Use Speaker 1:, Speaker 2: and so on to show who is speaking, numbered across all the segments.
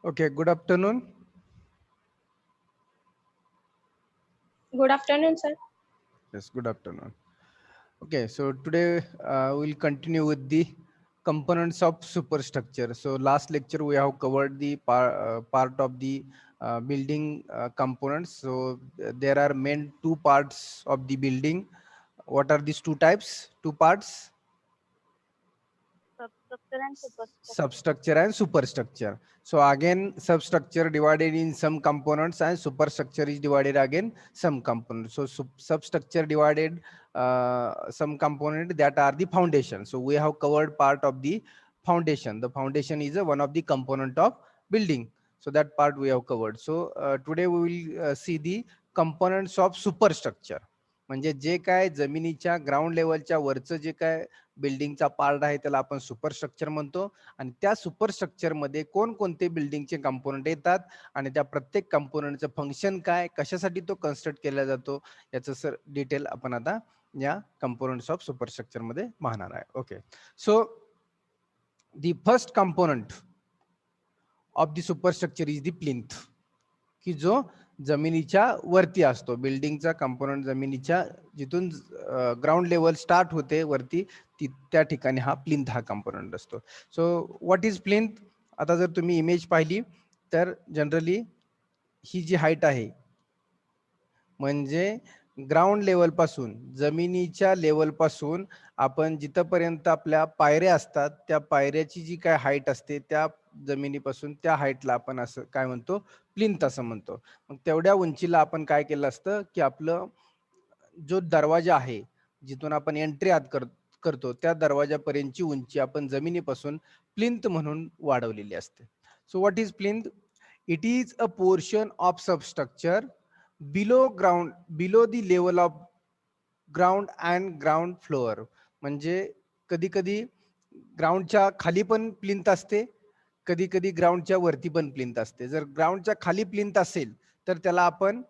Speaker 1: Okay, good afternoon.
Speaker 2: Good afternoon, sir.
Speaker 1: Yes, good afternoon. Okay, so today we'll continue with the components of superstructure. So last lecture we have covered the part of the building components. So there are main two parts of the building. What are these two types? Two parts?
Speaker 3: Substructure and superstructure.
Speaker 1: Substructure and superstructure. So again, substructure divided in some components and superstructure is divided again some components. So substructure divided some component that are the foundation. So we have covered part of the foundation. The foundation is one of the component of building. So that part we have covered. So today we will see the components of superstructure. म्हणजे जे काय जमिनीच्या ground लेवलच्या वरचं जे काय बिल्डिंगचा part आहे त्याला आपण सुपरस्ट्रक्चर म्हणतो आणि त्या सुपरस्ट्रक्चर मध्ये कोणकोणते बिल्डिंगचे कंपोनंट येतात आणि त्या प्रत्येक कंपोनंटचं फंक्शन काय कशासाठी तो कन्स्ट्रक्ट केला जातो याचं सर डिटेल आपण आता या कंपोनंट्स ऑफ सुपरस्ट्रक्चर मध्ये पाहणार आहे. Okay, so the first component of the superstructure is the plinth, की जो जमिनीच्या वरती असतो. बिल्डिंगचा कंपोनंट जमिनीच्या जिथून ग्राउंड लेवल स्टार्ट होते वरती त्या ठिकाणी हा प्लिंथ हा कंपोनंट असतो. So what is plinth? आता जर तुम्ही इमेज पाहिली तर जनरली ही जी हाईट आहे म्हणजे ग्राउंड लेवल पासून जमिनीच्या लेवल पासून आपण जिथपर्यंत आपल्या पायऱ्या असतात त्या पायऱ्याची जी काय हाईट असते त्या जमिनीपासून त्या हाईटला आपण असं काय म्हणतो प्लिंथ असं म्हणतो. मग तेवढ्या उंचीला आपण काय केलं असतं की आपलं जो दरवाजा आहे जिथून आपण एंट्री आत करतो त्या दरवाजापर्यंतची उंची आपण जमिनीपासून प्लिंथ म्हणून वाढवलेली असते. So what is plinth? It is a portion of substructure below the level of ground and ground floor. म्हणजे कधी कधी ग्राउंडच्या खाली पण प्लिंथ असते, कधी कधी ग्राउंडच्या वरती पण प्लिंथ असते. जर ग्राउंडच्या खाली प्लिंथ असेल तर त्याला आपण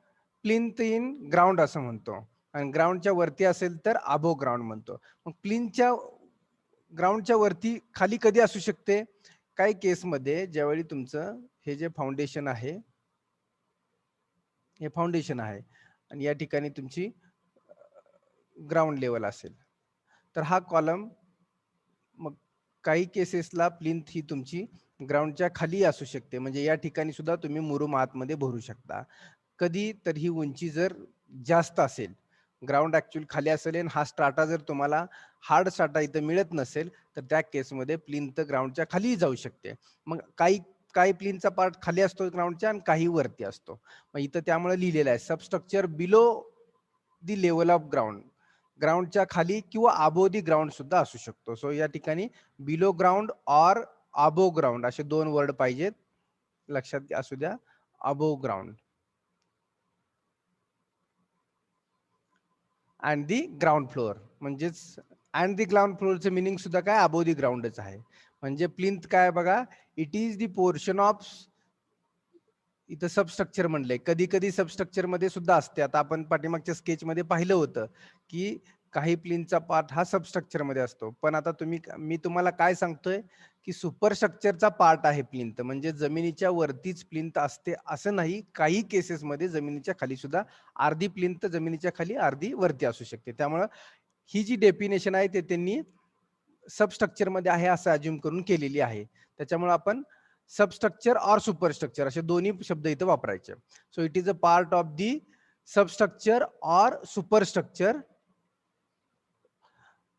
Speaker 1: प्लिंथ इन ग्राउंड असं म्हणतो आणि ग्राउंडच्या वरती असेल तर अबो ग्राउंड म्हणतो. मग प्लिंथच्या ग्राउंडच्या वरती खाली कधी असू शकते? काही केसमध्ये ज्यावेळी तुमचं हे जे फाउंडेशन आहे हे फाउंडेशन आहे आणि या ठिकाणी तुमची ग्राउंड लेवल असेल तर हा कॉलम मग काही केसेसला प्लिंथ ही तुमची ग्राउंडच्या खाली असू शकते. म्हणजे या ठिकाणी सुद्धा तुम्ही मुरुम आतमध्ये भरू शकता. कधी तर ही उंची जर जास्त असेल, ग्राउंड ऍक्च्युअली खाली असेल आणि हा स्ट्राटा जर तुम्हाला हार्ड स्ट्राटा इथं मिळत नसेल तर त्या केसमध्ये प्लिंथ ग्राउंडच्या खाली जाऊ शकते. मग काही प्लिंथचा पार्ट खाली असतो ग्राउंडच्या आणि काही वरती असतो. मग इथं त्यामुळे लिहिलेलं आहे substructure below the level of ground. ग्राउंडच्या खाली किंवा अबो दी ग्राउंड सुद्धा असू शकतो. सो या ठिकाणी below ground or above ground असे दोन वर्ड पाहिजेत, लक्षात असू द्या. Above ground and the ground floor. म्हणजेच अँड दी ग्राउंड फ्लोअरचं मिनिंग सुद्धा काय अबो दी ग्राउंडच आहे. म्हणजे प्लिंथ काय बघा, it is the portion of, इथं सबस्ट्रक्चर म्हणलंय, कधी कधी सबस्ट्रक्चर मध्ये सुद्धा असते. आता आपण पाठीमागच्या स्केच मध्ये पाहिलं होतं की काही प्लिंथचा पार्ट हा सबस्ट्रक्चर मध्ये असतो. पण आता मी तुम्हाला काय सांगतोय की सुपरस्ट्रक्चरचा पार्ट आहे प्लिंथ. म्हणजे जमिनीच्या वरतीच प्लिंथ असते असं नाही. काही केसेसमध्ये जमिनीच्या खाली सुद्धा अर्धी प्लिंथ जमिनीच्या खाली अर्धी वरती असू शकते. त्यामुळं ही जी डेफिनेशन आहे ते त्यांनी सबस्ट्रक्चर मध्ये आहे असं अज्युम करून केलेली आहे. त्याच्यामुळे आपण सबस्ट्रक्चर और सुपरस्ट्रक्चर असे दोन्ही शब्द इथं वापरायचे. So it is a part of the substructure और superstructure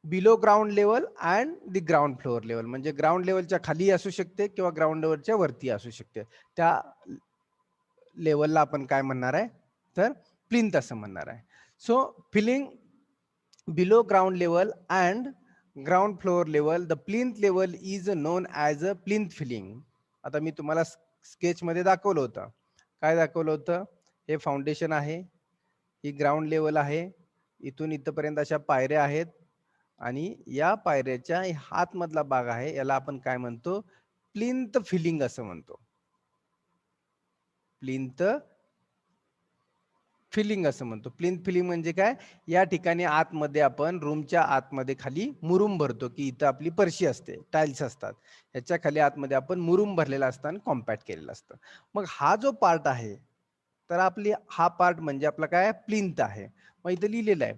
Speaker 1: below ground level and the ground floor level. म्हणजे ग्राउंड लेवलच्या खाली असू शकते किंवा ग्राउंड लेवलच्या वरती असू शकते. त्या लेवलला आपण काय म्हणणार आहे तर प्लिंथ असं म्हणणार आहे. So filling below ground level and ground floor level, the plinth level is known as a plinth filling. आता मी तुम्हाला स्केच मध्ये दाखवलं होतं. काय दाखवलं होतं? हे फाउंडेशन आहे, ही ग्राउंड लेवल आहे, इथून इथपर्यंत अशा पायऱ्या आहेत आणि या पायऱ्याच्या हात मधला भाग आहे याला आपण काय म्हणतो? प्लिंथ फिलिंग असं म्हणतो. प्लिंथ फिलिंग असं म्हणतो. प्लिंथ फिलिंग म्हणजे काय, या ठिकाणी आतमध्ये आपण रूमच्या आतमध्ये खाली मुरुम भरतो, की इथं आपली फरशी असते, टाइल्स असतात. ह्याच्या खाली आतमध्ये आपण मुरुम भरलेला असतं आणि कॉम्पॅक्ट केलेलं असतं. मग हा जो पार्ट आहे, तर आपली हा पार्ट म्हणजे आपला काय प्लिंथ आहे. मग इथं लिहिलेलं आहे,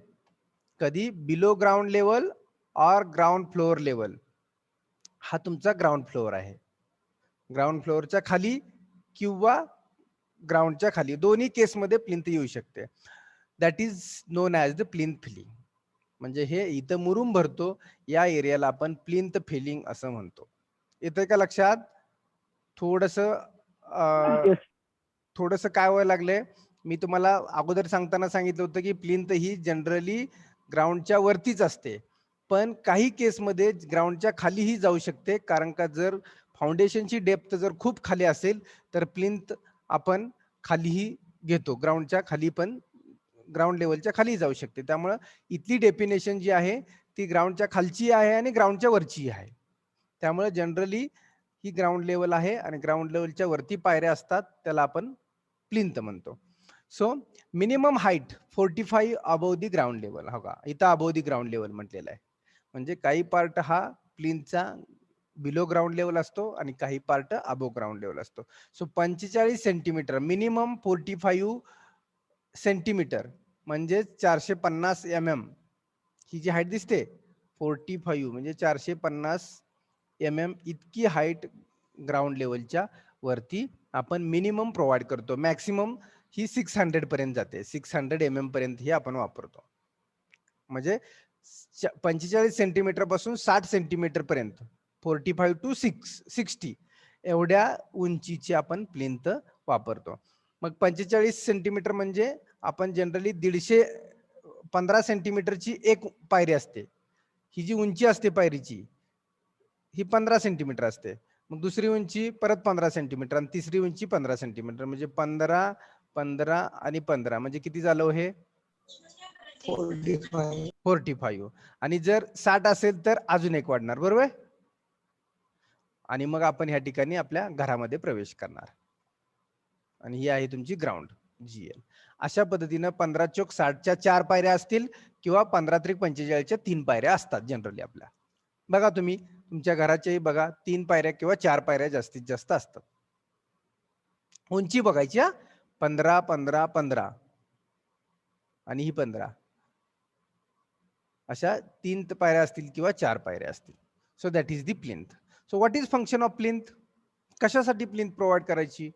Speaker 1: कधी below ground level or ground floor level. हा तुमचा ग्राउंड फ्लोअर आहे. ग्राउंड फ्लोअरच्या खाली किंवा ग्राउंडच्या खाली दोन्ही केसमध्ये प्लिंथ येऊ शकते. That is known as the plinth filling. म्हणजे हे इथं मुरुम भरतो, या एरियाला आपण प्लिंथ फिलिंग असं म्हणतो. येतंय का लक्षात? थोडंसं
Speaker 3: Yes.
Speaker 1: थोडंसं काय व्हायला लागलंय, मी तुम्हाला अगोदर सांगताना सांगितलं होतं, की प्लिंथ ही जनरली ग्राउंडच्या वरतीच असते. पण काही केसमध्ये ग्राउंडच्या खालीही जाऊ शकते. कारण का जर फाउंडेशनची डेप्थ जर खूप खाली असेल, तर प्लिंथ आपण खालीही घेतो. ग्राउंडच्या खाली पण ग्राउंड लेवलच्या खाली जाऊ शकते. त्यामुळं इथली डेफिनेशन जी आहे, ती ग्राउंडच्या खालची आहे आणि ग्राउंडच्या वरची आहे. त्यामुळे जनरली ही ग्राउंड लेवल आहे आणि ग्राउंड लेवलच्या वरती पायऱ्या असतात, त्याला आपण प्लिंथ म्हणतो. सो मिनिमम हाईट 45 अबोव्ह दी ग्राउंड लेवल. हो का, इथं अबोव्ह दी ग्राउंड लेवल म्हटलेलं आहे. म्हणजे काही पार्ट हा प्लिंथचा बिलो ग्राउंड लेवल असतो आणि काही पार्ट अबोव्ह ग्राउंड लेवल असतो. सो 45 सेंटीमीटर, मिनिमम 45 सेंटीमीटर म्हणजे 450 ही जी हाईट दिसते 45 म्हणजे 450 इतकी हाईट ग्राउंड लेवलच्या वरती आपण मिनिमम प्रोव्हाइड करतो. मॅक्सिमम ही 600 पर्यंत जाते. 600 पर्यंत ही आपण वापरतो. म्हणजे 45 सेंटीमीटर पासून 60 सेंटीमीटर पर्यंत 45 टू 60 एवढ्या उंचीची आपण प्लिंथ वापरतो. मग 45 सेंटीमीटर म्हणजे आपण जनरली 115 सेंटीमीटरची एक पायरी असते. ही जी उंची असते पायरीची ही 15 सेंटीमीटर असते. मग दुसरी उंची परत 15 सेंटीमीटर आणि तिसरी उंची 15 सेंटीमीटर म्हणजे 15, 15 आणि 15 म्हणजे किती झालं हो हे?
Speaker 3: 45.
Speaker 1: 45. आणि जर 60 असेल तर अजून एक वाढणार, बरोबर? आणि मग आपण ह्या ठिकाणी आपल्या घरामध्ये प्रवेश करणार. आणि ही आहे तुमची ग्राउंड GL. अशा पद्धतीनं 15 चोक 60च्या 4 पायऱ्या असतील किंवा 15 त्रिक 45च्या 3 पायऱ्या असतात जनरली आपल्या. बघा तुम्ही तुमच्या घराच्याही बघा 3 पायऱ्या किंवा 4 पायऱ्या जास्तीत जास्त असतात. उंची बघायची 15, 15, 15 आणि ही 15. अशा 3 पायऱ्या असतील किंवा 4 पायऱ्या असतील. So that is the plinth. So what is function of plinth? कशासाठी प्लिंथ प्रोव्हाइड करायची?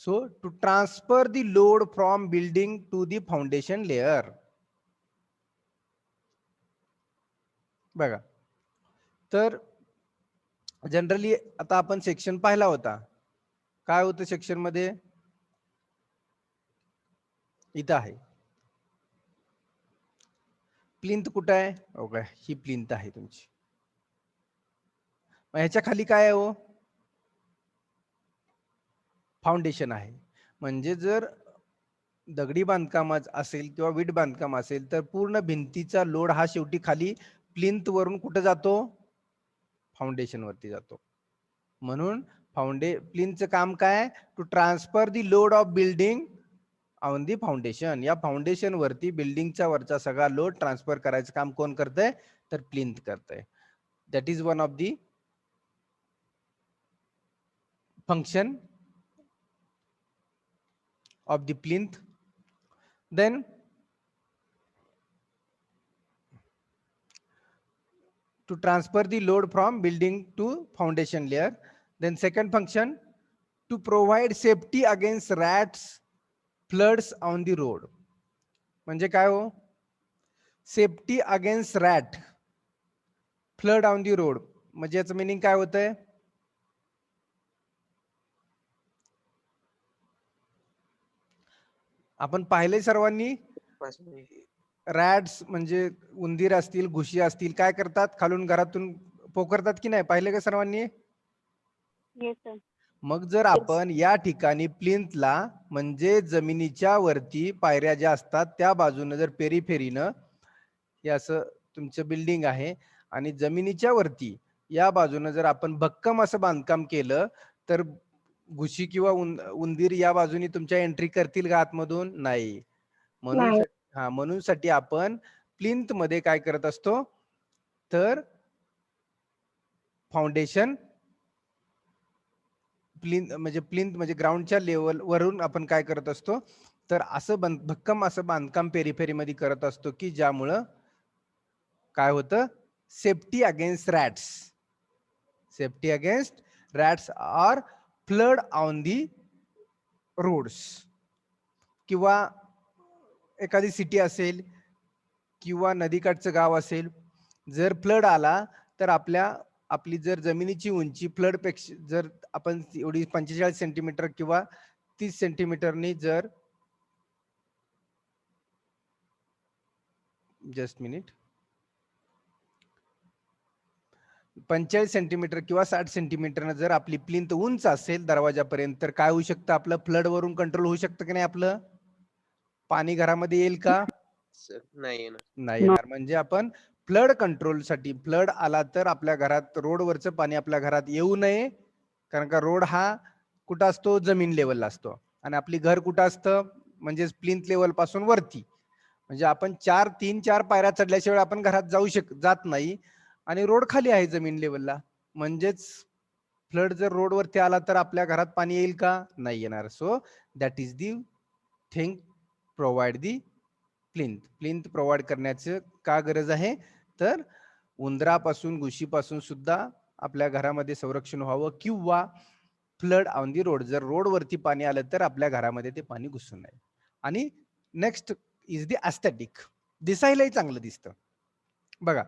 Speaker 1: So to transfer the load from building to the foundation layer. बघा, तर जनरली आता आपण सेक्शन पाहिला होता. काय होतं सेक्शन मध्ये? इथं आहे प्लिंथ. कुठं आहे? ओके, ही प्लिंथ आहे तुमची. मग ह्याच्या खाली काय आहे हो? फाउंडेशन आहे. म्हणजे जर दगडी बांधकाम असेल किंवा वीट बांधकाम असेल तर पूर्ण भिंतीचा लोड हा शेवटी खाली प्लिंथ वरून कुठं जातो? फाउंडेशन वरती जातो. म्हणून प्लिंथचं काम काय? To transfer the load of building on the foundation. या फाउंडेशन वरती बिल्डिंगचा वरचा सगळा लोड ट्रान्सफर करायचं काम कोण करतंय? तर प्लिंथ करतंय. That is one of the function of the plinth. Then to transfer the load from building to foundation layer. Then second function, to provide safety against rats, floods on the road. म्हणजे काय हो? Safety against rat, flood on the road. म्हणजे याचं meaning काय होतंय? आपण पाहिले सर्वांनी, रॅट्स म्हणजे उंदीर असतील, घुशी असतील, काय करतात? खालून घरातून पोखरतात की नाही? पाहिले का सर्वांनी?
Speaker 2: Yes, sir.
Speaker 1: मग जर आपण या ठिकाणी प्लिंथला म्हणजे जमिनीच्या वरती पायऱ्या ज्या असतात त्या बाजूने जर पेरीफेरीनं हे असं तुमचं बिल्डिंग आहे आणि जमिनीच्या वरती या बाजूने जर आपण भक्कम असं बांधकाम केलं तर घुशी किंवा उंदीर या बाजूने तुमच्या एंट्री करतील का आतमधून? नाही. म्हणून म्हणून साठी आपण प्लिंथ मध्ये काय करत असतो, तर फाउंडेशन प्लिंथ म्हणजे ग्राउंडच्या लेवल वरून आपण काय करत असतो, तर असं भक्कम असं बांधकाम पेरिफेरीमध्ये करत असतो की ज्यामुळं काय होतं, safety against rats, safety against rats or flood on the roads. किंवा एखादी सिटी असेल किंवा नदीकाठचं गाव असेल, जर फ्लड आला तर आपली जर जमिनीची उंची फ्लड पेक्षा जर आपण एवढी 45 सेंटीमीटर किंवा 30 सेंटीमीटरनी जर जस्ट मिनिट 45 सेंटीमीटर किंवा 60 सेंटीमीटर जर आपली प्लिंथ उंच असेल दरवाजापर्यंत, तर काय होऊ शकतं, आपलं फ्लड वरून कंट्रोल होऊ शकतं की नाही, आपलं पाणी घरामध्ये येईल का,
Speaker 3: नाही येणार.
Speaker 1: नाही येणार. म्हणजे आपण फ्लड कंट्रोल साठी, फ्लड आला तर आपल्या घरात रोडवरचं पाणी आपल्या घरात येऊ नये, कारण का रोड हा कुठं असतो, जमीन लेवलला असतो आणि आपली घर कुठं असतं, म्हणजे प्लिंथ लेवल पासून वरती. म्हणजे आपण 3-4 पायऱ्या चढल्याशिवाय आपण घरात जात नाही आणि रोड खाली आहे जमीन लेवलला. म्हणजेच फ्लड जर रोडवरती आला तर आपल्या घरात पाणी येईल का, नाही येणार. So that is the thing provide the plinth. Plinth provide करण्याचं का गरज आहे, तर उंदरापासून घुशीपासून सुद्धा आपल्या घरामध्ये संरक्षण व्हावं किंवा फ्लड ऑन दी रोड, जर रोडवरती पाणी आलं तर आपल्या घरामध्ये ते पाणी घुसू नये. आणि नेक्स्ट इज दी एस्थेटिक, दिसायलाही चांगलं दिसतं. बघा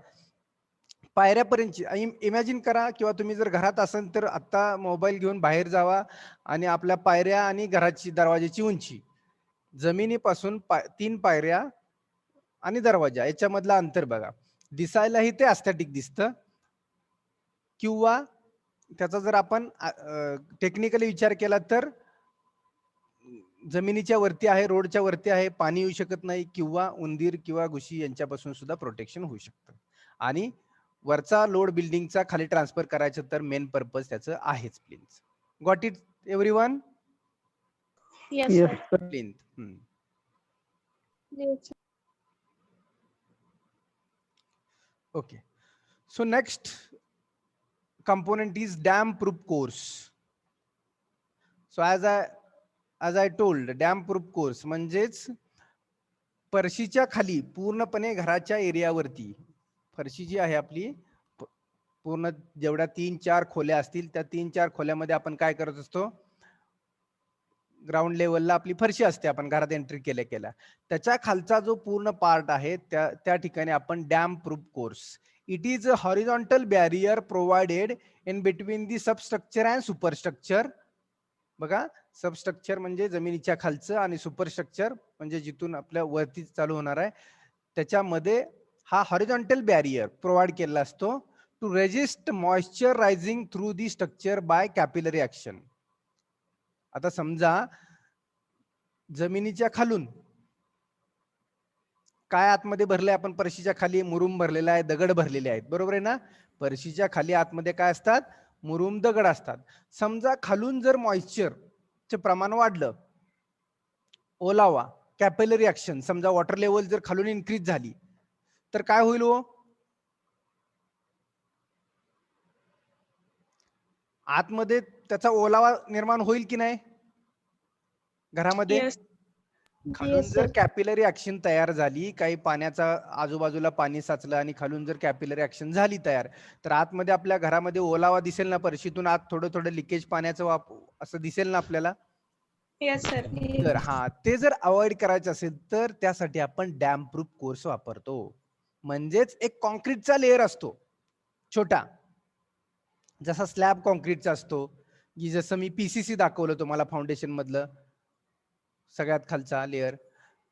Speaker 1: पायऱ्यापर्यंतची इमॅजिन करा, किंवा तुम्ही जर घरात असाल तर आता मोबाईल घेऊन बाहेर जावा आणि आपल्या पायऱ्या आणि घराची दरवाजाची उंची, जमिनीपासून 3 पायऱ्या आणि दरवाजा याच्यामधला अंतर बघा, दिसायलाही ते एस्थेटिक दिसतं. किंवा त्याचा जर आपण टेक्निकली विचार केला तर जमिनीच्या वरती आहे, रोडच्या वरती आहे, पाणी येऊ शकत नाही किंवा उंदीर किंवा घुशी यांच्यापासून सुद्धा प्रोटेक्शन होऊ शकतं. आणि वरचा लोड बिल्डिंगचा खाली ट्रान्सफर करायचं तर मेन पर्पज त्याचं आहेच plinth. Got it everyone?
Speaker 2: Yes, sir.
Speaker 1: Plinth.
Speaker 2: Yes, sir.
Speaker 1: Okay. So next component is dam proof course. So as I told, dam proof course म्हणजेच फरशीच्या खाली पूर्णपणे घराच्या एरियावरती, फरशी जी आहे आपली पूर्ण जेवढ्या 3-4 खोल्या असतील त्या 3-4 खोल्यामध्ये आपण काय करत असतो, ग्राउंड लेवलला आपली फरशी असते, आपण घरात एंट्री केल्या त्याच्या खालचा जो पूर्ण पार्ट आहे त्या ठिकाणी आपण dam proof course. It is a horizontal barrier provided in between the substructure and superstructure. बघा, सबस्ट्रक्चर म्हणजे जमिनीच्या खालचं आणि सुपरस्ट्रक्चर म्हणजे जिथून आपल्या वरती चालू होणार आहे, त्याच्यामध्ये हा हॉरिझॉन्टल बॅरियर प्रोव्हाइड केला असतो to resist moisture rising through the structure by capillary action. आता समजा जमिनीच्या खालून काय आतमध्ये भरलंय, आपण फरशीच्या खाली मुरुम भरलेला आहे, दगड भरलेले आहेत, बरोबर आहे ना. फरशीच्या खाली आतमध्ये काय असतात, मुरुम दगड असतात. समजा खालून जर मॉइश्चरचे प्रमाण वाढलं, ओलावा कॅपिलरी ऍक्शन, समजा वॉटर लेवल जर खालून इन्क्रीज झाली तर काय होईल हो, आतमध्ये त्याचा ओलावा निर्माण होईल की नाही घरामध्ये.
Speaker 2: Yes.
Speaker 1: खालून
Speaker 2: Yes,
Speaker 1: जर
Speaker 2: sir.
Speaker 1: कॅपिलरी ऍक्शन तयार झाली, काही पाण्याचा आजूबाजूला पाणी साचलं आणि खालून जर कॅपिलरी ऍक्शन झाली तयार, तर आतमध्ये आपल्या घरामध्ये ओलावा दिसेल ना, फरशीतून आत थोडं थोडं लिकेज पाण्याचं असं दिसेल ना आपल्याला.
Speaker 2: Yes, sir.
Speaker 1: तर ते जर अवॉइड करायचं असेल तर त्यासाठी आपण डॅम प्रूफ कोर्स वापरतो. म्हणजेच एक कॉन्क्रीटचा लेअर असतो छोटा, जसा स्लॅब कॉन्क्रीटचा असतो, की जसं मी पीसीसी दाखवलं तुम्हाला फाउंडेशन मधलं सगळ्यात खालचा लेअर,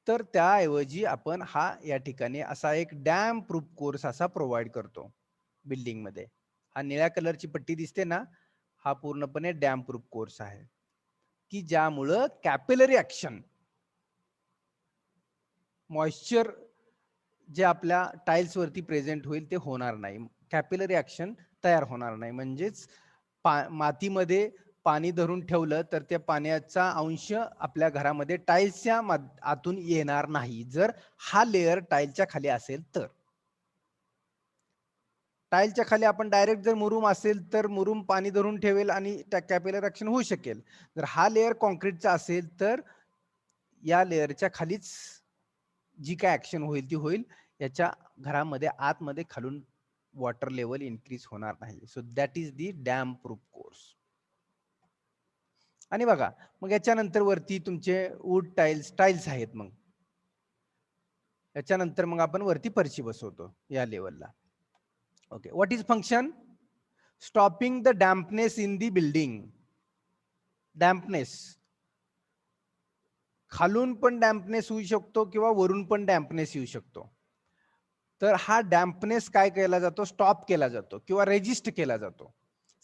Speaker 1: तर त्याऐवजी आपण हा या ठिकाणी असा एक डॅम प्रूफ कोर्स असा प्रोव्हाइड करतो बिल्डिंग मध्ये. हा निळ्या कलरची पट्टी दिसते ना, हा पूर्णपणे डॅम प्रूफ कोर्स आहे, की ज्यामुळं कॅपिलरी ऍक्शन, मॉइश्चर जे आपल्या टाइल्स वरती प्रेझेंट होईल ते होणार नाही, कॅपिलरी ऍक्शन तयार होणार नाही. म्हणजेच मातीमध्ये पाणी धरून ठेवलं तर त्या पाण्याचा अंश आपल्या घरामध्ये टाईल्सच्या आतून येणार नाही, जर हा लेअर टाईलच्या खाली असेल तर. टाईलच्या खाली आपण डायरेक्ट जर मुरूम असेल तर मुरूम पाणी धरून ठेवेल आणि कॅपिलर ऍक्शन होऊ शकेल. जर हा लेअर कॉन्क्रीटचा असेल तर या लेअरच्या खालीच जी काय ऍक्शन होईल ती होईल. याच्या घरामध्ये आतमध्ये खालून वॉटर लेवल इन्क्रीज होणार नाही. So that is the dam proof course. आणि बघा मग याच्यानंतर वरती तुमचे वूड टाइल्स आहेत. मग याच्यानंतर मग आपण वरती फरशी बसवतो या लेवलला. Okay, what is function? Stopping the dampness in the building. Dampness खालून पण डॅम्पनेस होऊ शकतो किंवा वरून पण डॅम्पनेस येऊ शकतो. तर हा डॅम्पनेस काय केला जातो? स्टॉप केला जातो किंवा रेजिस्ट केला जातो.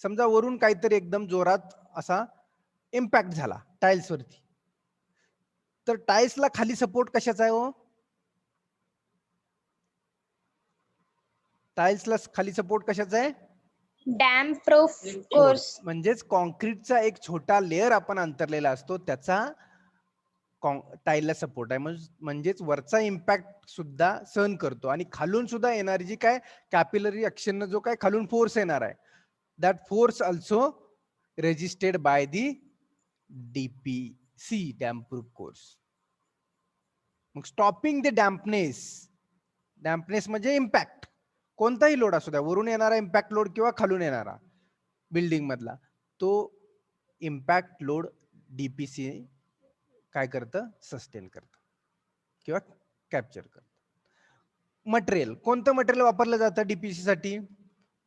Speaker 1: समजा वरून काहीतरी एकदम जोरात असा इम्पॅक्ट झाला टाइल्स वरती, तर टाइल्सला खाली सपोर्ट कशाचा आहे हो? टाइल्सला खाली सपोर्ट कशाचा आहे?
Speaker 2: Dam proof course.
Speaker 1: म्हणजेच कॉन्क्रीटचा एक छोटा लेअर आपण अंतरलेला असतो त्याचा टाईलला सपोर्ट आहे. म्हणजेच वरचा इम्पॅक्ट सुद्धा सहन करतो आणि खालून सुद्धा एनर्जी काय कॅपिलरी ऍक्शन जो काय खालून फोर्स येणार आहे, that force also resisted by the DPC, dam proof course. मग स्टॉपिंग द डॅम्पनेस. डॅम्पनेस म्हणजे इम्पॅक्ट, कोणताही लोड असू द्या, वरून येणारा इम्पॅक्ट लोड किंवा खालून येणारा बिल्डिंग मधला, तो इम्पॅक्ट लोड डीपीसी काय करतं? सस्टेन करतं किंवा कॅप्चर करतं. मटेरियल, कोणतं मटेरियल वापरलं जातं डीपीसी साठी?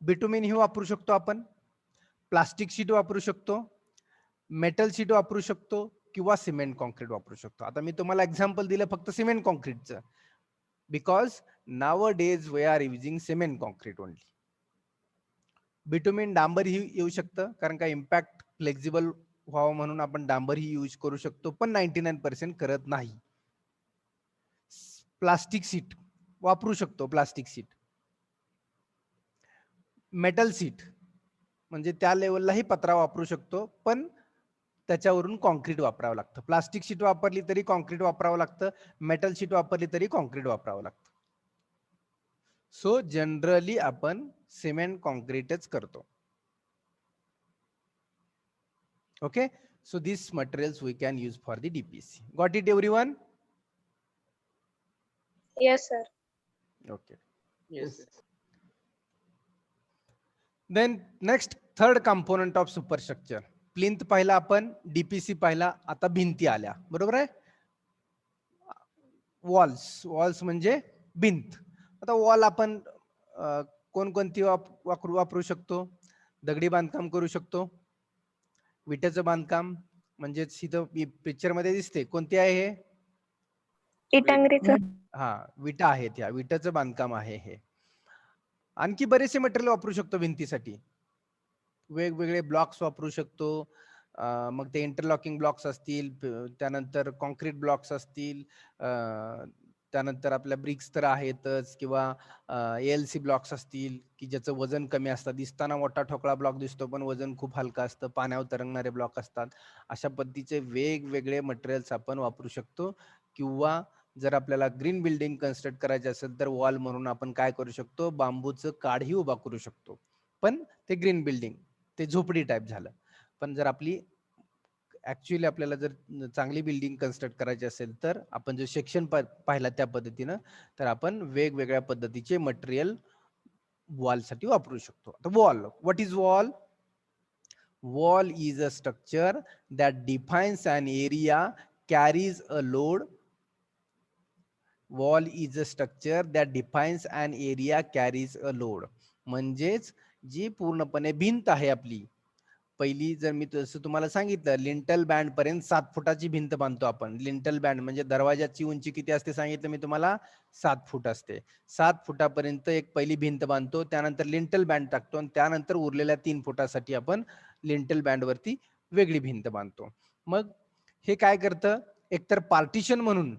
Speaker 1: बिटुमिन ही वापरू शकतो आपण, प्लास्टिक शीट वापरू शकतो, मेटल शीट वापरू शकतो किंवा सिमेंट कॉन्क्रीट वापरू शकतो. आता मी तुम्हाला एक्झाम्पल दिलं फक्त सिमेंट कॉन्क्रीटचं, because nowadays we are using cement concrete only. Bitumen डांबर ही येऊ शकतं, कारण का इम्पॅक्ट फ्लेक्झिबल व्हावं म्हणून आपण डांबर ही यूज करू शकतो, पण 99% करत नाही. प्लास्टिक सीट वापरू शकतो, प्लास्टिक सीट. मेटल सीट म्हणजे त्या लेवललाही पत्रा वापरू शकतो, पण त्याच्यावरून कॉन्क्रीट वापरावं लागतं. प्लास्टिक शीट वापरली तरी कॉन्क्रीट वापरावं लागतं, मेटल शीट वापरली तरी कॉन्क्रीट वापरावं लागतं. सो जनरली आपण सिमेंट कॉन्क्रीटच करतो. Okay, so these materials we can use for the DPC. Got it everyone?
Speaker 2: Yes, sir.
Speaker 1: Okay.
Speaker 3: Yes, sir.
Speaker 1: Then next, third component of superstructure. Plinth पाहिला आपण, DPC पाहिला, आता भिंती आल्या, बरोबर आहे? वॉल्स म्हणजे भिंत. आता वॉल आपण कोणकोणती वापरू शकतो? दगडी बांधकाम करू शकतो, विटेचं बांधकाम, म्हणजे इथं पिक्चर मध्ये दिसते कोणती आहे हे?
Speaker 2: इटांगरीचं.
Speaker 1: हा, विटा आहेत, या विटाचं बांधकाम आहे हे. आणखी बरेचसे मटेरियल वापरू शकतो भिंतीसाठी, वेगवेगळे ब्लॉक्स वापरू शकतो. मग ते इंटरलॉकिंग ब्लॉक्स असतील, त्यानंतर कॉन्क्रीट ब्लॉक्स असतील, त्यानंतर आपल्या ब्रिक्स तर आहेतच, किंवा एएलसी ब्लॉक्स असतील की ज्याचं वजन कमी असतं. दिसताना मोठा ठोकळा ब्लॉक दिसतो पण वजन खूप हलका असतं, पाण्यावर तरंगणारे ब्लॉक असतात. अशा पद्धतीचे वेगवेगळे मटेरियल्स आपण वापरू शकतो. किंवा जर आपल्याला ग्रीन बिल्डिंग कन्स्ट्रक्ट करायचे असेल तर वॉल म्हणून आपण काय करू शकतो? बांबूचं काढही उभा करू शकतो, पण ते ग्रीन बिल्डिंग, ते झोपडी टाईप झालं. पण जर आपली ऍक्च्युअली आपल्याला जर चांगली बिल्डिंग कन्स्ट्रक्ट करायची असेल तर आपण जो सेक्शन पाहिला त्या पद्धतीनं, तर आपण वेगवेगळ्या पद्धतीचे मटेरियल वॉल साठी वापरू शकतो. आता wall, what is wall? Wall is a structure that defines an area, carries a load. Wall is a structure that defines an area, carries a load. म्हणजेच जी पूर्णपणे भिंत आहे आपली, पहिली जर मी तसं तुम्हाला सांगितलं, लिंटल बँड पर्यंत 7 फुटाची भिंत बांधतो आपण. लिंटल बँड म्हणजे दरवाजाची उंची किती असते सांगितलं मी तुम्हाला? 7 फूट असते. 7 फुटापर्यंत एक पहिली भिंत बांधतो, त्यानंतर लिंटल बँड टाकतो आणि त्यानंतर उरलेल्या 3 फुटासाठी आपण लिंटल बँड वरती वेगळी भिंत बांधतो. मग हे काय करतं? एकतर पार्टिशन म्हणून,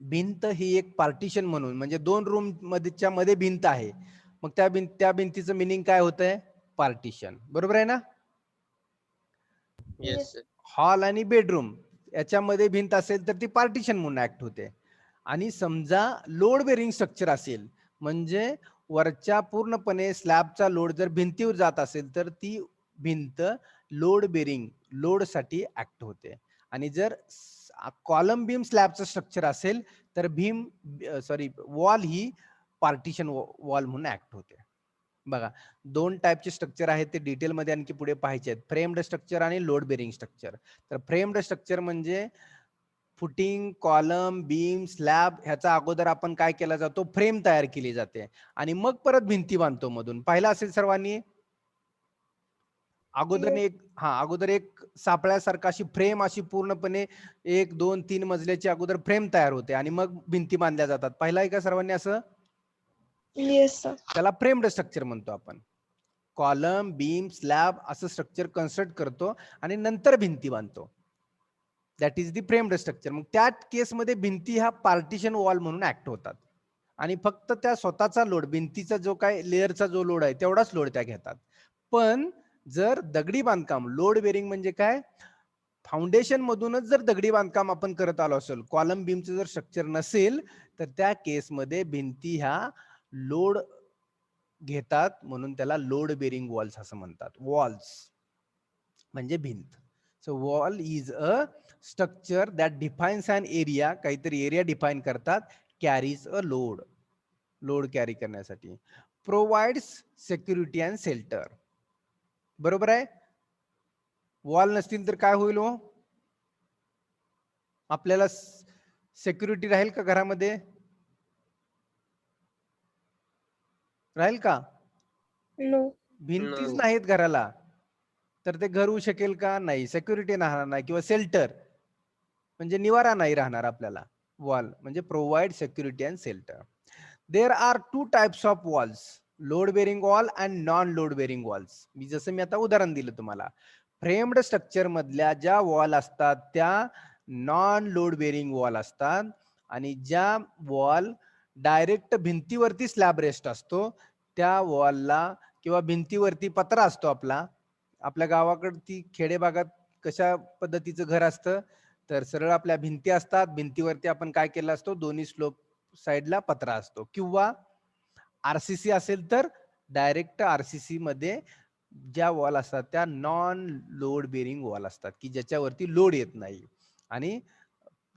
Speaker 1: भिंत ही एक पार्टिशन म्हणून, म्हणजे 2 रूम मध्ये भिंत आहे, मग त्या भिंतीचं मिनिंग काय होतंय? पार्टिशन, बरोबर आहे ना?
Speaker 3: Yes sir.
Speaker 1: हॉल आणि बेडरूम याच्यामध्ये भिंत असेल तर ती पार्टिशन म्हणून ऍक्ट होते. आणि समजा लोड बेरिंग स्ट्रक्चर असेल म्हणजे वरच्या पूर्णपणे स्लॅबचा लोड जर भिंतीवर जात असेल तर ती भिंत लोड बेरिंग लोडसाठी ऍक्ट होते. आणि जर कॉलम बीम स्लॅबचं स्ट्रक्चर असेल तर वॉल ही पार्टिशन वॉल म्हणून ऍक्ट होते. बघा, दोन टाईपचे स्ट्रक्चर आहेत ते डिटेलमध्ये आणखी पुढे पाहायचे आहेत, फ्रेम्ड स्ट्रक्चर आणि लोड बेरिंग स्ट्रक्चर. तर फ्रेम्ड स्ट्रक्चर म्हणजे फुटिंग, कॉलम, बीम, स्लॅब ह्याचा अगोदर आपण काय केला जातो, फ्रेम तयार केली जाते आणि मग परत भिंती बांधतो मधून. पाहिलं असेल सर्वांनी. अगोदर एक सापळ्यासारखा अशी फ्रेम अशी पूर्णपणे 1, 2, 3 मजल्याची अगोदर फ्रेम तयार होते आणि मग भिंती बांधल्या जातात. पाहिलं आहे का सर्वांनी असं?
Speaker 2: Yes sir.
Speaker 1: त्याला फ्रेम्ड स्ट्रक्चर म्हणतो आपण. कॉलम, बीम, स्लॅब असं स्ट्रक्चर कन्स्ट्रक्ट करतो आणि नंतर भिंती बांधतो. That is the framed structure. मग त्या केसमध्ये भिंती ह्या पार्टिशन वॉल म्हणून ऍक्ट होतात आणि फक्त त्या स्वतःचा लोड, भिंतीचा जो काय लेअरचा जो लोड आहे तेवढाच लोड त्या घेतात. पण जर दगडी बांधकाम, लोड बेरिंग म्हणजे काय, फाउंडेशन मधूनच जर दगडी बांधकाम आपण करत आलो असेल, कॉलम बीमचं जर स्ट्रक्चर नसेल तर त्या केसमध्ये भिंती ह्या लोड घेतात म्हणून त्याला लोड बेरिंग वॉल्स असं म्हणतात. वॉल्स म्हणजे भिंत. So wall is a structure that defines an area, काहीतरी एरिया डिफाईन करतात, carries a load, load carry करण्यासाठी, प्रोव्हाइड्स सिक्युरिटी अँड शेल्टर. बरोबर आहे? वॉल नसतील तर काय होईल हो? आपल्याला सिक्युरिटी राहील का घरामध्ये? राहील का?
Speaker 2: नो.
Speaker 1: भिंतीच
Speaker 3: No.
Speaker 1: नाहीत घराला तर ते घर होऊ शकेल का? नाही. सिक्युरिटी राहणार नाही किंवा शेल्टर म्हणजे निवारा नाही राहणार आपल्याला. वॉल म्हणजे provide security and shelter. There are two types of walls, load bearing wall and non load bearing walls. जसं मी आता उदाहरण दिलं तुम्हाला, फ्रेम्ड स्ट्रक्चर मधल्या ज्या वॉल असतात त्या नॉन लोड बेरिंग वॉल असतात आणि ज्या वॉल डायरेक्ट भिंतीवरती स्लॅब रेस्ट असतो त्या वॉलला किंवा भिंतीवरती पत्रा असतो आपला. आपल्या गावाकडे ती खेडे भागात कशा पद्धतीचं घर असतं तर सरळ आपल्या भिंती असतात, भिंतीवरती आपण काय केलं असतो, दोन्ही स्लोप साइडला पत्रा असतो. किंवा आरसीसी असेल तर डायरेक्ट आरसीसी मध्ये ज्या वॉल असतात त्या नॉन लोड बेरिंग वॉल असतात की ज्याच्यावरती लोड येत नाही. आणि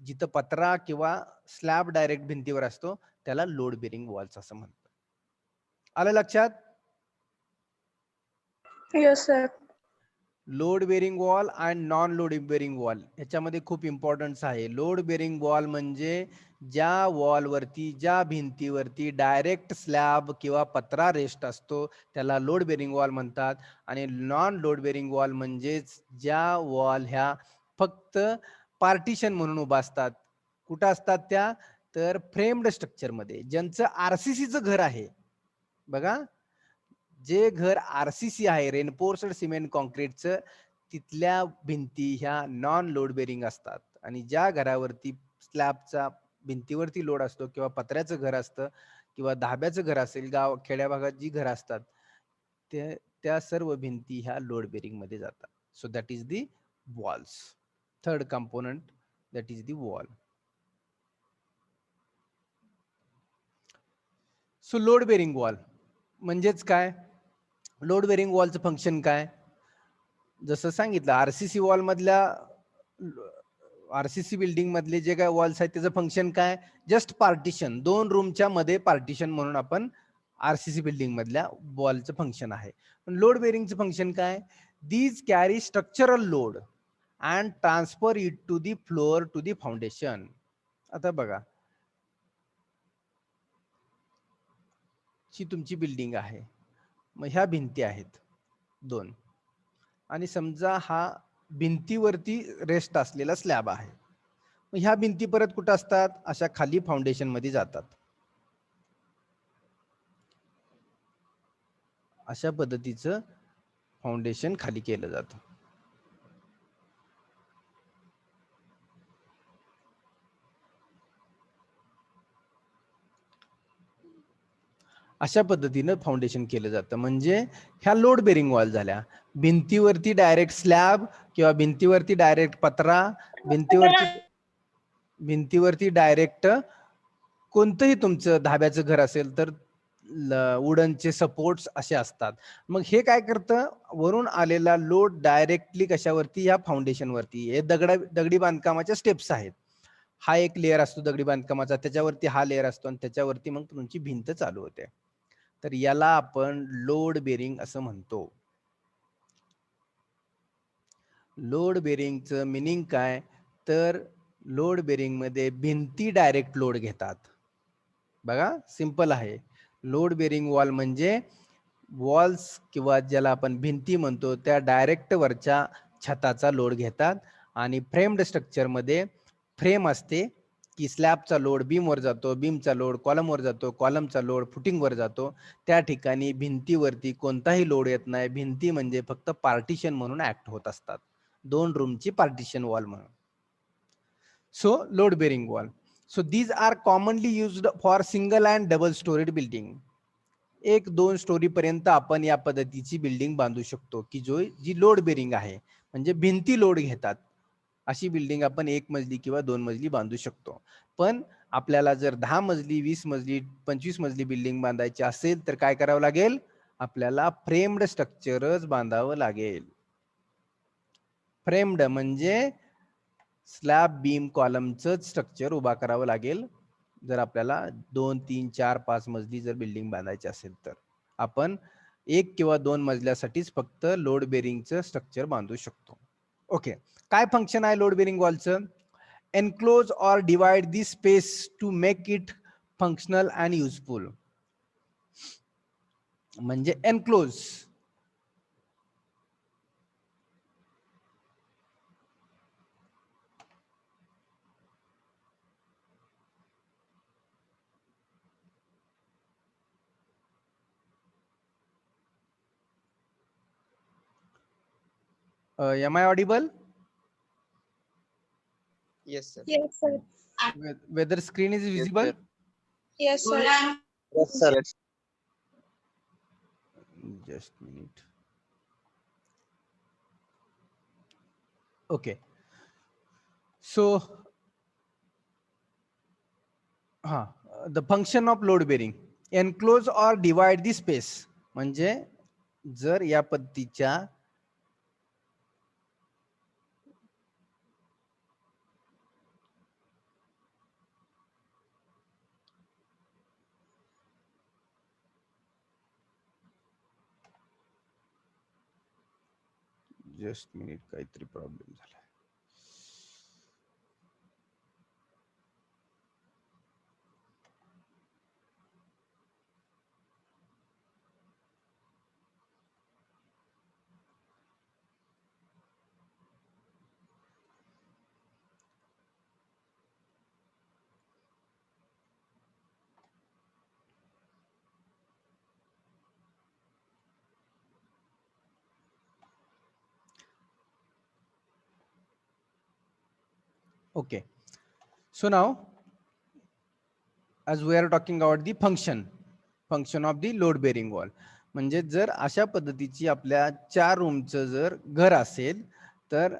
Speaker 1: जिथं पत्रा किंवा स्लॅब डायरेक्ट भिंतीवर असतो त्याला लोड बेरिंग वॉल्स असं म्हणतात. आलं लक्षात?
Speaker 2: Yes sir.
Speaker 1: Load bearing wall and non load bearing wall ह्याच्यामध्ये खूप इम्पॉर्टन्स आहे. लोड बेरिंग वॉल म्हणजे ज्या वॉलवरती, ज्या भिंतीवरती डायरेक्ट स्लॅब किंवा पत्रा रेस्ट असतो त्याला लोड बेरिंग वॉल म्हणतात. आणि नॉन लोड बेरिंग वॉल म्हणजेच ज्या वॉल ह्या फक्त पार्टिशन म्हणून उभा असतात. कुठं असतात त्या? तर फ्रेम्ड स्ट्रक्चर मध्ये, ज्यांचं आरसीसीचं घर आहे. बघा, जे घर आरसीसी आहे, रेनफोर्स्ड सिमेंट कॉन्क्रीटचं, तिथल्या भिंती ह्या नॉन लोड बेरिंग असतात. आणि ज्या घरावरती स्लॅबचा भिंतीवरती लोड असतो किंवा पत्र्याचं घर असतं किंवा धाब्याचं घर असेल, गाव खेड्या भागात जी घर असतात त्या सर्व भिंती ह्या लोड बेरिंग मध्ये जातात. So that is the walls. Third component that is the wall. So load bearing wall म्हणजेच काय? लोड बेरिंग वॉलचं फंक्शन काय? जसं सांगितलं, आरसीसी वॉल मधल्या, आरसीसी बिल्डिंग मधले जे काय वॉल्स आहेत त्याचं फंक्शन काय? जस्ट पार्टिशन, 2 रूमच्या मध्ये पार्टिशन म्हणून आपण आरसीसी बिल्डिंग मधल्या वॉलचं फंक्शन आहे. पण लोड बेरिंगचं फंक्शन काय? These carry structural load and transfer it to the floor to the foundation. आता बघा, ही तुमची बिल्डिंग आहे, मग ह्या भिंती आहेत 2 आणि समजा हा भिंतीवरती रेस्ट असलेला स्लॅब आहे. मग ह्या भिंती परत कुठं असतात? अशा खाली फाउंडेशन मध्ये जातात. अशा पद्धतीचं फाउंडेशन खाली केलं जातं. अशा पद्धतीनं फाउंडेशन केलं जातं. म्हणजे ह्या लोड बेरिंग वॉल झाल्या. भिंतीवरती डायरेक्ट स्लॅब किंवा भिंतीवरती डायरेक्ट पत्रा, भिंतीवरती डायरेक्ट कोणतंही तुमचं धाब्याचं घर असेल तर वुडनचे सपोर्ट्स असे असतात. मग हे काय करतं, वरून आलेला लोड डायरेक्टली कशावरती, या फाउंडेशन वरती. हे दगडी बांधकामाच्या स्टेप्स आहेत. हा एक लेअर असतो दगडी बांधकामाचा, त्याच्यावरती हा लेअर असतो आणि त्याच्यावरती मग तुमची भिंत चालू होते. तर याला आपण लोड बेरिंग असं म्हणतो. लोड बेरिंगचं मिनिंग काय, तर लोड बेरिंग मध्ये भिंती डायरेक्ट लोड घेतात. बघा सिंपल आहे. लोड बेरिंग वॉल म्हणजे वॉल्स किंवा ज्याला आपण भिंती म्हणतो त्या डायरेक्ट वरच्या छताचा लोड घेतात. आणि फ्रेम्ड स्ट्रक्चर मध्ये फ्रेम असते की स्लॅबचा लोड बीमवर जातो, बीमचा लोड कॉलमवर जातो, कॉलमचा लोड फुटिंगवर जातो. त्या ठिकाणी भिंतीवरती कोणताही लोड येत नाही. भिंती म्हणजे फक्त पार्टिशन म्हणून ऍक्ट होत असतात, 2 रूमची पार्टिशन वॉल म्हणून. So load bearing wall. So these are commonly used for single and double storied building. 1-2 story पर्यंत आपण या पद्धतीची बिल्डिंग बांधू शकतो की जी लोड बेरिंग आहे, म्हणजे भिंती लोड घेतात. अशी बिल्डिंग आपण 1 मजली किंवा 2 मजली बांधू शकतो. पण आपल्याला जर 10 मजली, 20 मजली, 25 मजली बिल्डिंग बांधायची असेल तर काय करावं लागेल, आपल्याला फ्रेम्ड स्ट्रक्चरच बांधावं लागेल. फ्रेम्ड म्हणजे स्लॅब बीम कॉलमचं स्ट्रक्चर उभा करावं लागेल. जर आपल्याला 2, 3, 4, 5 मजली जर बिल्डिंग बांधायची असेल तर आपण 1 किंवा 2 मजल्यासाठीच फक्त लोड बेरिंगचं स्ट्रक्चर बांधू शकतो. ओके, काय फंक्शन आहे लोड बेरिंग वॉलचं? Enclose or divide the space to make it functional and useful. म्हणजे enclose, am I audible?
Speaker 3: Yes, sir.
Speaker 2: Yes, sir.
Speaker 1: Whether screen is visible?
Speaker 2: Yes, sir.
Speaker 3: Yes, sir.
Speaker 1: Just a minute. Okay. So, the function of load bearing, enclose or divide the space. म्हणजे जर या पद्धतीच्या just minute, काहीतरी problem झाला. Okay, so now as we are talking about the function of the load bearing wall. म्हणजे जर अशा पद्धतीची आपल्या 4 रूमचं जर घर असेल तर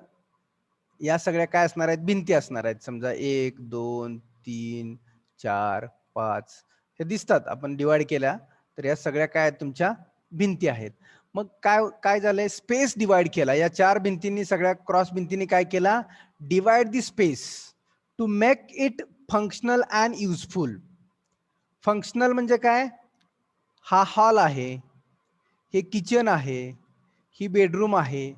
Speaker 1: या सगळ्या काय असणार आहेत, भिंती असणार आहेत. समजा 1, 2, 3, 4, 5 हे दिसतात. आपण डिवाइड केल्या तर या सगळ्या काय आहेत, तुमच्या भिंती आहेत. मग काय झालंय, स्पेस डिवाइड केला. या 4 भिंतींनी, सगळ्या क्रॉस भिंतींनी काय केला, divide the space to make it functional and useful. Functional म्हणजे काय, हा हॉल आहे, हे किचन आहे, ही बेडरूम आहे.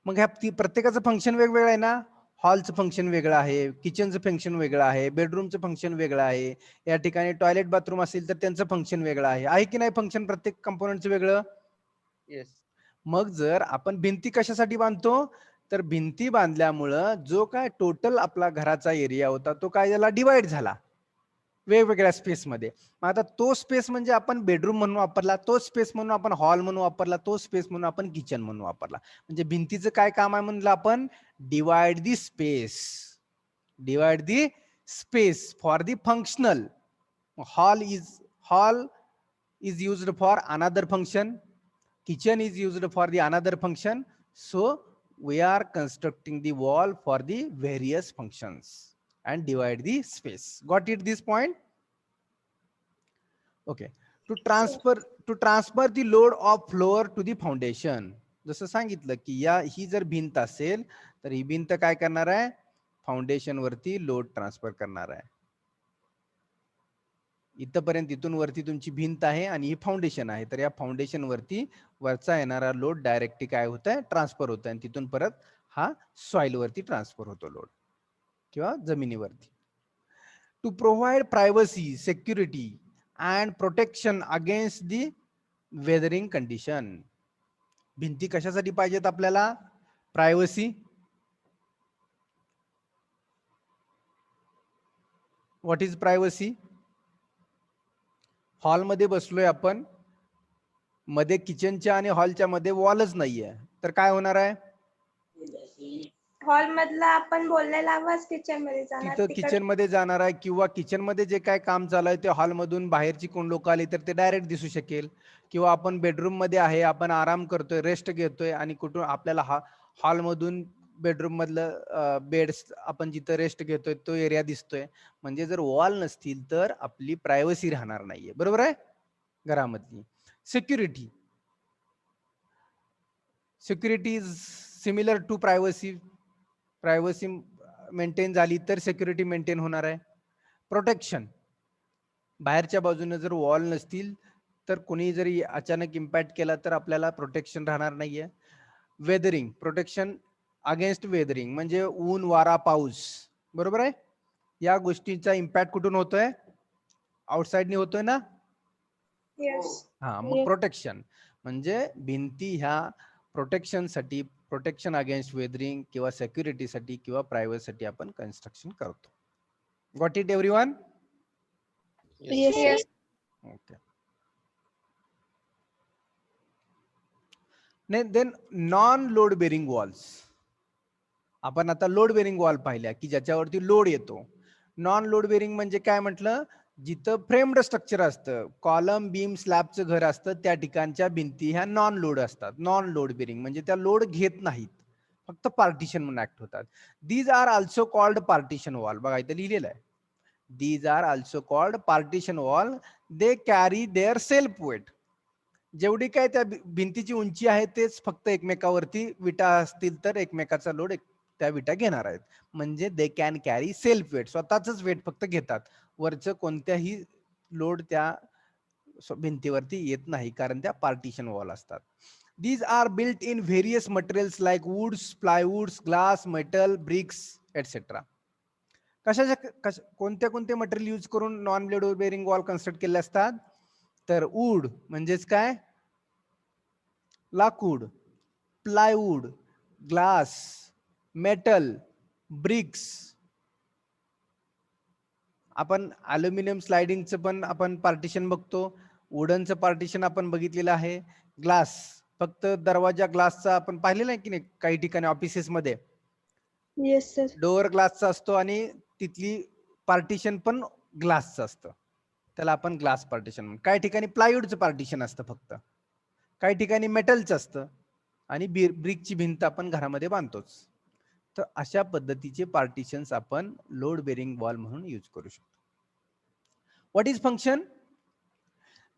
Speaker 1: मग ह्या प्रत्येकाचं फंक्शन वेगवेगळं आहे ना. हॉलचं फंक्शन वेगळं आहे, किचनचं फंक्शन वेगळं आहे, बेडरूमचं फंक्शन वेगळं आहे. या ठिकाणी टॉयलेट बाथरूम असेल तर त्यांचं फंक्शन वेगळं आहे की नाही. फंक्शन प्रत्येक कंपोनंटचं वेगळं.
Speaker 3: Yes.
Speaker 1: मग जर आपण भिंती कशासाठी बांधतो, तर भिंती बांधल्यामुळं जो काय टोटल आपला घराचा एरिया होता तो काय झाला, डिवाइड झाला वेगवेगळ्या स्पेस मध्ये. मग आता तो स्पेस म्हणजे आपण बेडरूम म्हणून वापरला, तो स्पेस म्हणून आपण हॉल म्हणून वापरला, तो स्पेस म्हणून आपण किचन म्हणून वापरला. म्हणजे भिंतीचं काय काम आहे म्हणलं आपण, divide the space. Divide the space for the functional. Hall is used for another function, kitchen is used for the another function. So we are constructing the wall for the various functions and divide the space. Got it this point? Okay. To transfer the load of floor to the foundation. जसं सांगितलं की ही जर भिंत असेल तर ही भिंत काय करणार आहे, फाउंडेशन वरती लोड ट्रान्सफर करणार आहे. इथपर्यंत इथून वरती तुमची भिंत आहे आणि ही फाउंडेशन आहे, तर या फाउंडेशन वरती वरचा येणारा लोड डायरेक्टली काय होत आहे, ट्रान्सफर होत आहे आणि तिथून परत हा सॉइल वरती ट्रान्सफर होतो लोड किंवा जमिनीवरती. To provide privacy, security and protection against the weathering condition. भिंती कशासाठी पाहिजेत आपल्याला? प्रायव्हसी. What is privacy? हॉलमध्ये बसलोय आपण, मध्ये किचनच्या आणि हॉलच्या मध्ये वॉलच नाहीये, तर काय होणार आहे?
Speaker 2: हॉल मधला आपण बोललेला आवाज किचन मध्ये जाणार,
Speaker 1: तिथं किचन मध्ये जाणार आहे किंवा किचन मध्ये जे काय काम चालू आहे ते हॉल मधून बाहेरची कोण लोक आली तर ते डायरेक्ट दिसू शकेल. किंवा आपण बेडरूम मध्ये आहे, आपण आराम करतोय, रेस्ट घेतोय आणि कुठून आपल्याला हॉल मधून बेडरूम मधलं बेड्स आपण जिथं रेस्ट घेतोय तो एरिया दिसतोय. म्हणजे जर वॉल नसतील तर आपली प्रायव्हसी राहणार नाहीये, बरोबर आहे घरामधली. Security. Security is similar to privacy. Privacy maintain झाली तर सिक्युरिटी मेंटेन होणार आहे. प्रोटेक्शन. बाहेरच्या बाजूने जर वॉल नसतील तर कोणी जरी अचानक इम्पॅक्ट केला तर आपल्याला प्रोटेक्शन राहणार नाहीये. वेदरिंग. प्रोटेक्शन अगेन्स्ट वेदरिंग म्हणजे ऊन, वारा, पाऊस, बरोबर आहे. या गोष्टींचा इम्पॅक्ट कुठून होतोय? आउटसाइडनी होतोय ना. हा, मग प्रोटेक्शन म्हणजे भिंती ह्या प्रोटेक्शन साठी, प्रोटेक्शन अगेन्स्ट वेदरिंग किंवा सिक्युरिटी साठी किंवा प्रायव्हसी साठी आपण कन्स्ट्रक्शन करतो. Got it everyone?
Speaker 2: Yes.
Speaker 1: Okay. Then non load bearing walls. आपण आता लोड बेरिंग वॉल पाहिल्या की ज्याच्यावरती लोड येतो. नॉन लोड बेरिंग म्हणजे काय म्हटलं? जिथं फ्रेम्ड स्ट्रक्चर असतं, कॉलम, बीम, स्लॅबचं घर असतं, त्या ठिकाणच्या भिंती ह्या नॉन लोड असतात. नॉन लोड बेरिंग म्हणजे त्या लोड घेत नाहीत, फक्त पार्टिशन म्हणून ऍक्ट होतात. These are also called partition wall. बघा इथं लिहिलेलं आहे, these are also called partition wall. They carry their self weight. जेवढी काय त्या भिंतीची उंची आहे तेच फक्त एकमेकावरती विटा असतील तर एकमेकाचा लोड त्या विटा घेणार आहेत. म्हणजे they can carry self weight. स्वतःच वेट फक्त घेतात, वरचं कोणत्याही लोड त्या भिंतीवरती येत नाही, कारण त्या पार्टिशन वॉल असतात. These are built in various materials like woods, plywoods, glass, metal, bricks etcetera. कोणते कोणते मटेरियल यूज करून non load bearing wall construct केले असतात? तर वूड म्हणजेच काय? लाकूड, प्लायवूड, ग्लास, मेटल, ब्रिक्स. आपण अल्युमिनियम स्लायडिंगचं पण आपण पार्टिशन बघतो, वुडनचं पार्टिशन आपण बघितलेलं आहे. ग्लास, फक्त दरवाजा ग्लासचा आपण पाहिलेला आहे की नाही काही ठिकाणी ऑफिसेस मध्ये.
Speaker 2: Yes, sir.
Speaker 1: डोअर ग्लासचा असतो आणि तिथली पार्टिशन पण ग्लासचं असतं, त्याला आपण ग्लास पार्टिशन. काही ठिकाणी प्लायवूडचं पार्टिशन असतं फक्त, काही ठिकाणी मेटलचं असतं आणि ब्रिकची भिंत आपण घरामध्ये बांधतोच. तर अशा पद्धतीचे पार्टिशन्स आपण लोड बेरिंग वॉल म्हणून यूज करू शकतो. What is function?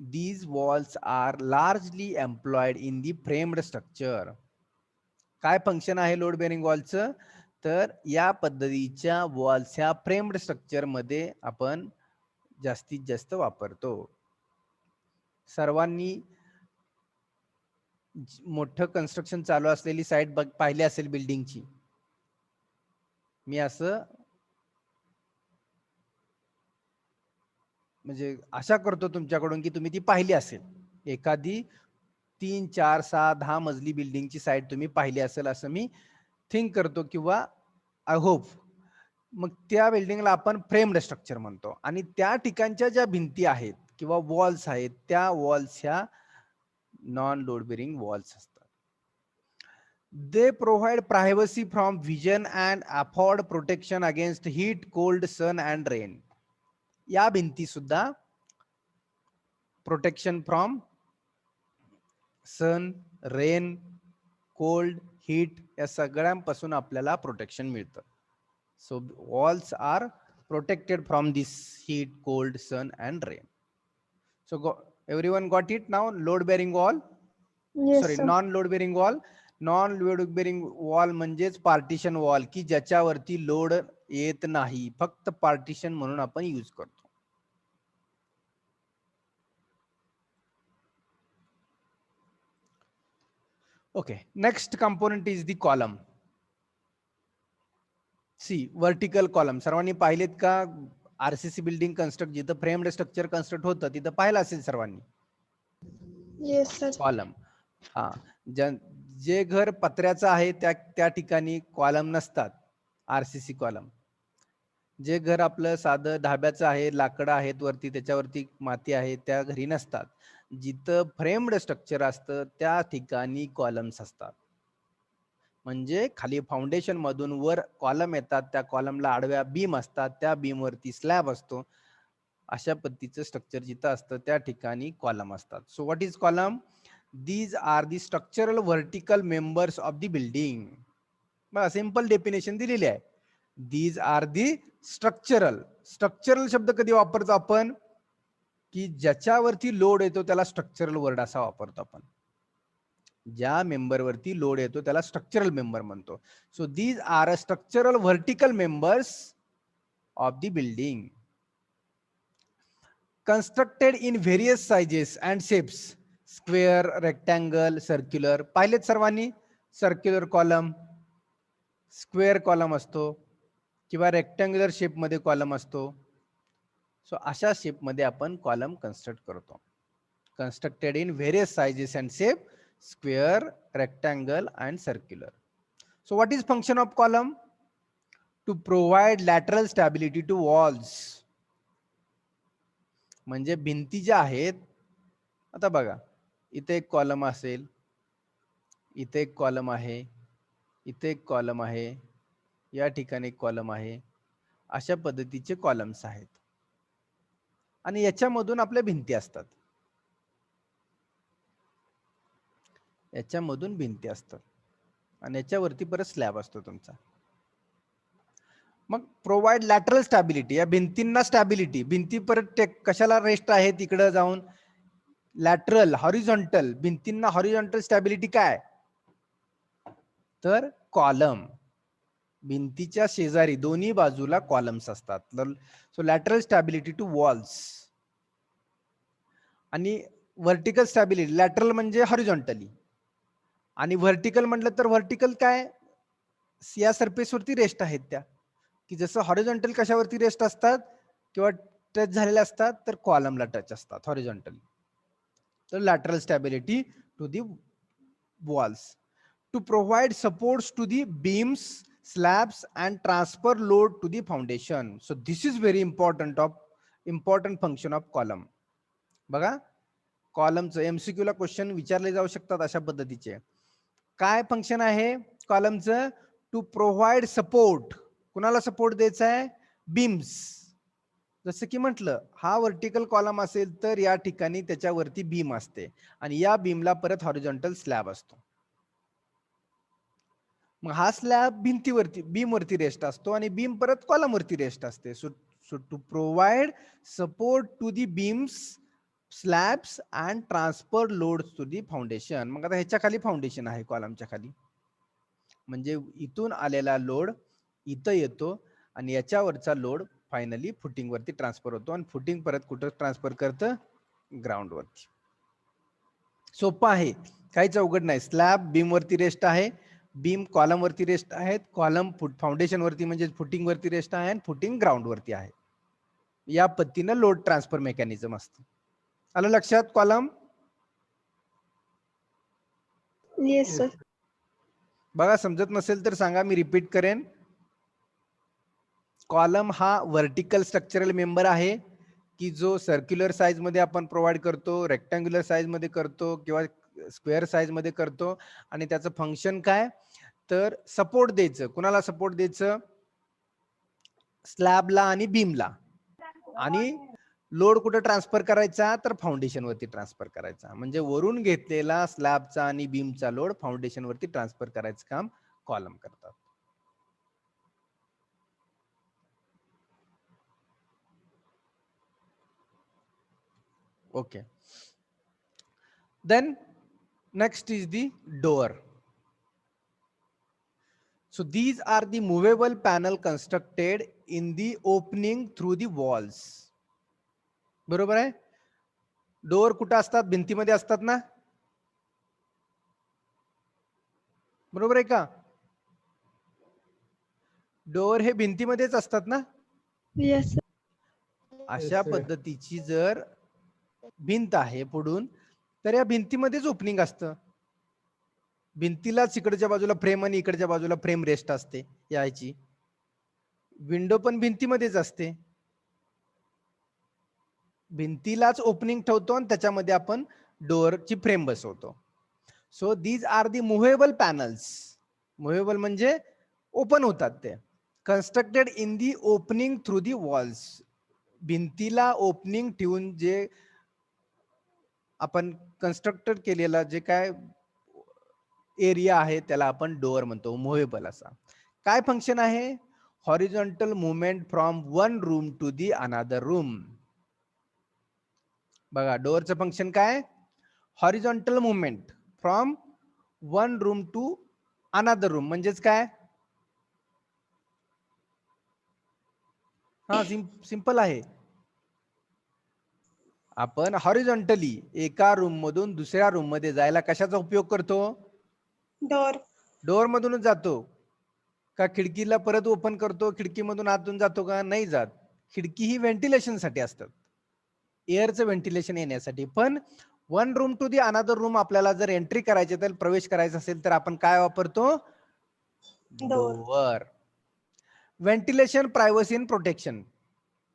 Speaker 1: These walls are largely employed in the framed structure. काय फंक्शन आहे लोड बेरिंग वॉलचं? तर या पद्धतीच्या वॉल्स ह्या फ्रेम्ड स्ट्रक्चर मध्ये आपण जास्तीत जास्त वापरतो. सर्वांनी मोठं कन्स्ट्रक्शन चालू असलेली साईट पाहिली असेल बिल्डिंगची. मी असं म्हणजे आशा करतो तुमच्याकडून की तुम्ही ती पाहिली असेल. एखादी 3, 4, 6, 10 मजली बिल्डिंगची साईट तुम्ही पाहिली असेल असं मी थिंक करतो किंवा आय होप. मग त्या बिल्डिंगला आपण फ्रेम्ड स्ट्रक्चर म्हणतो आणि त्या ठिकाणच्या ज्या भिंती आहेत किंवा वॉल्स आहेत त्या वॉल्स ह्या नॉन लोड बेरिंग वॉल्स असतात. They provide privacy from vision and afford protection against heat, cold, sun and rain. या भिंती सुद्धा protection from sun, rain, cold, heat या सगळ्यांपासून आपल्याला प्रोटेक्शन मिळतं. So walls are protected from this heat, cold, sun and rain. So everyone got it now? Load bearing wall,
Speaker 2: Yes,
Speaker 1: sorry,
Speaker 2: sir.
Speaker 1: Non load bearing wall. Non load bearing wall म्हणजेच partition wall, की ज्याच्यावरती load येत नाही, फक्त partition म्हणून आपण use करतो. Okay, next component is the column. See, vertical column. सर्वांनी पाहिलेत का? आरसीसी बिल्डिंग कन्स्ट्रक्ट जिथं फ्रेम्ड स्ट्रक्चर कन्स्ट्रक्ट होतं तिथं पाहिलं असेल सर्वांनी.
Speaker 2: Yes, sir.
Speaker 1: कॉलम. हा, जे घर पत्र्याचं आहे त्या ठिकाणी कॉलम नसतात, आरसीसी कॉलम. जे घर आपलं साधं ढाब्याचं आहे, लाकडं आहेत वरती, त्याच्यावरती माती आहे, त्या घरी नसतात. जिथं फ्रेम्ड स्ट्रक्चर असतं त्या ठिकाणी कॉलम्स असतात. म्हणजे खाली फाउंडेशन मधून वर कॉलम येतात, त्या कॉलमला आडव्या बीम असतात, त्या बीम वरती स्लॅब असतो. अशा पद्धतीचं स्ट्रक्चर जिथं असतं त्या ठिकाणी कॉलम असतात. So what is column? These are the structural vertical members of the building. बघा, सिंपल डेफिनेशन दिलेली आहे. These are the structural. Structural शब्द कधी वापरतो आपण? की ज्याच्यावरती लोड येतो त्याला स्ट्रक्चरल वर्ड असा वापरतो आपण. ज्या मेंबर वरती लोड येतो त्याला स्ट्रक्चरल मेंबर म्हणतो. So these are a structural vertical members of the building, constructed in various sizes and shapes, square, rectangle, circular. पाहिलेत सर्वांनी? सर्क्युलर कॉलम, स्क्वेअर कॉलम असतो किंवा रेक्टँग्युलर शेप मध्ये कॉलम असतो. सो अशा शेप मध्ये आपण कॉलम कन्स्ट्रक्ट करतो. constructed in various sizes and shape, square, rectangle and circular. So what is function of column? To provide lateral stability to walls. म्हणजे भिंती ज्या आहेत, आता बघा, इथे एक कॉलम असेल, इथे एक कॉलम आहे, इथे एक कॉलम आहे, या ठिकाणी एक कॉलम आहे. अशा पद्धतीचे कॉलम्स आहेत आणि याच्यामधून आपल्या भिंती असतात. याच्यामधून भिंती असतात आणि याच्यावरती परत स्लॅब असतो तुमचा. मग प्रोव्हाइड लॅटरल स्टॅबिलिटी, या भिंतींना स्टॅबिलिटी. भिंती परत कशाला रेस्ट आहे तिकडे जाऊन? Lateral, horizontal. भिंतींना हॉरिझॉन्टल स्टॅबिलिटी काय? तर कॉलम. भिंतीच्या शेजारी दोन्ही बाजूला कॉलम्स असतात. So lateral stability to walls. आणि व्हर्टिकल स्टॅबिलिटी. लॅटरल म्हणजे हॉरिझॉन्टली आणि व्हर्टिकल म्हटलं तर व्हर्टिकल काय? या सरफेसवरती रेस्ट आहेत त्या, की जसं हॉरिझॉन्टल कशावरती रेस्ट असतात किंवा टच झालेले असतात, तर कॉलमला टच असतात हॉरिझॉन्टली. तर lateral stability to the walls. To provide supports to the beams, slabs and transfer load to the foundation. So this is very important function of column. बघा, कॉलमचं MCQ ला क्वेश्चन विचारले जाऊ शकतात अशा पद्धतीचे. काय फंक्शन आहे कॉलमचं? To provide support. कुणाला सपोर्ट द्यायचा आहे? बीम्स. जसं की म्हटलं, हा व्हर्टिकल कॉलम असेल तर या ठिकाणी त्याच्यावरती बीम असते आणि या बीमला परत हॉरिझॉन्टल स्लॅब असतो. मग हा स्लॅब भिंतीवरती, बीम वरती रेस्ट असतो आणि बीम परत कॉलम वरती रेस्ट असते. So to provide support to the beams, slabs and transfer load to the foundation. मग आता ह्याच्या खाली फाउंडेशन आहे कॉलमच्या खाली, म्हणजे इथून आलेला लोड इथं येतो आणि याच्यावरचा लोड फायनली फुटिंग वरती ट्रान्सफर होतो आणि फुटिंग परत कुठं ट्रान्सफर करतं? ग्राउंड वरती. सोपं आहे, काहीच अवघड नाही. स्लॅब बीम वरती रेस्ट आहे, बीम कॉलम वरती रेस्ट आहेत, कॉलम फाउंडेशन वरती म्हणजे फुटिंग वरती रेस्ट आहे आणि फुटिंग ग्राउंड वरती आहे. या पद्धतीनं लोड ट्रान्सफर मेकॅनिझम असतं. आलं लक्षात? कॉलम.
Speaker 2: Yes, sir.
Speaker 1: बघा, समजत नसेल तर सांगा, मी रिपीट करेन. कॉलम हा व्हर्टिकल स्ट्रक्चरल मेंबर आहे की जो सर्क्युलर साइज मध्ये आपण प्रोव्हाइड करतो, रेक्टँग्युलर साइज मध्ये करतो किंवा स्क्वेअर साइज मध्ये करतो. आणि त्याचं फंक्शन काय? तर सपोर्ट द्यायचं. कुणाला सपोर्ट द्यायचं? स्लॅबला आणि बीमला. आणि लोड कुठे ट्रान्सफर करायचा, तर फाउंडेशन वरती ट्रान्सफर करायचा. म्हणजे वरून घेतलेला स्लॅबचा आणि बीमचा लोड फाउंडेशन वरती ट्रान्सफर करायचं काम कॉलम करतात. Okay. Then next is the door. So these are the movable panel constructed in the opening through the walls. बरोबर आहे. डोअर कुठं असतात, भिंतीमध्ये असतात ना, बरोबर आहे का? डोअर हे भिंतीमध्येच असतात ना.
Speaker 2: Yes, sir.
Speaker 1: अशा पद्धतीची जर भिंत आहे पुढून, तर या भिंतीमध्येच ओपनिंग असतं. भिंतीलाच इकडच्या बाजूला फ्रेम आणि इकडच्या बाजूला फ्रेम रेस्ट असते याची. विंडो पण भिंतीमध्येच असते. भिंतीलाच ओपनिंग ठेवतो आणि त्याच्यामध्ये आपण डोअरची फ्रेम बसवतो. So these are the movable panels. Movable म्हणजे ओपन होतात ते. Constructed in the opening through the walls. भिंतीला ओपनिंग ठेवून जे आपण कन्स्ट्रक्टेड केलेला जे काय एरिया आहे त्याला आपण डोअर म्हणतो, मुव्हेबल असा. काय फंक्शन आहे? Horizontal movement from one room to the another room. बघा डोअरचं फंक्शन काय? Horizontal movement from one room to another room. म्हणजेच काय? हा सिंपल आहे. आपण हॉरिझॉन्टली एका रूम मधून दुसऱ्या रूम मध्ये जायला कशाचा उपयोग करतो?
Speaker 2: Door.
Speaker 1: डोअर मधूनच जातो का खिडकीला परत ओपन करतो? खिडकीमधून आतून जातो का? नाही जात. खिडकी ही व्हेंटिलेशन साठी असतात, एअरचं व्हेंटिलेशन येण्यासाठी. पण one room to the another room आपल्याला जर एंट्री करायची, तर प्रवेश करायचा असेल तर आपण काय वापरतो? डोअर. व्हेंटिलेशन, प्रायव्हसी आणि प्रोटेक्शन.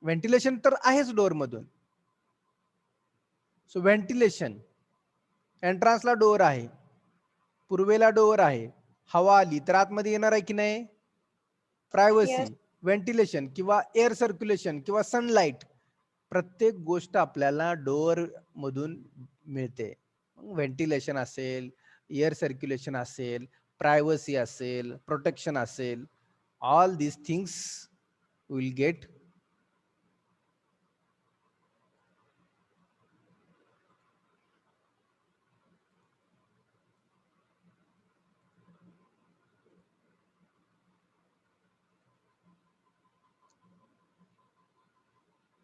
Speaker 1: व्हेंटिलेशन तर आहेच डोअर मधून. सो व्हेंटिलेशन, एंट्रान्सला डोअर आहे, पूर्वेला डोअर आहे, हवा आली तर आतमध्ये येणार आहे की नाही? प्रायव्हसी, व्हेंटिलेशन किंवा एअर सर्क्युलेशन किंवा सनलाइट, प्रत्येक गोष्ट आपल्याला डोअर मधून मिळते. व्हेंटिलेशन असेल, एअर सर्क्युलेशन असेल, प्रायव्हसी असेल, प्रोटेक्शन असेल, all these things will get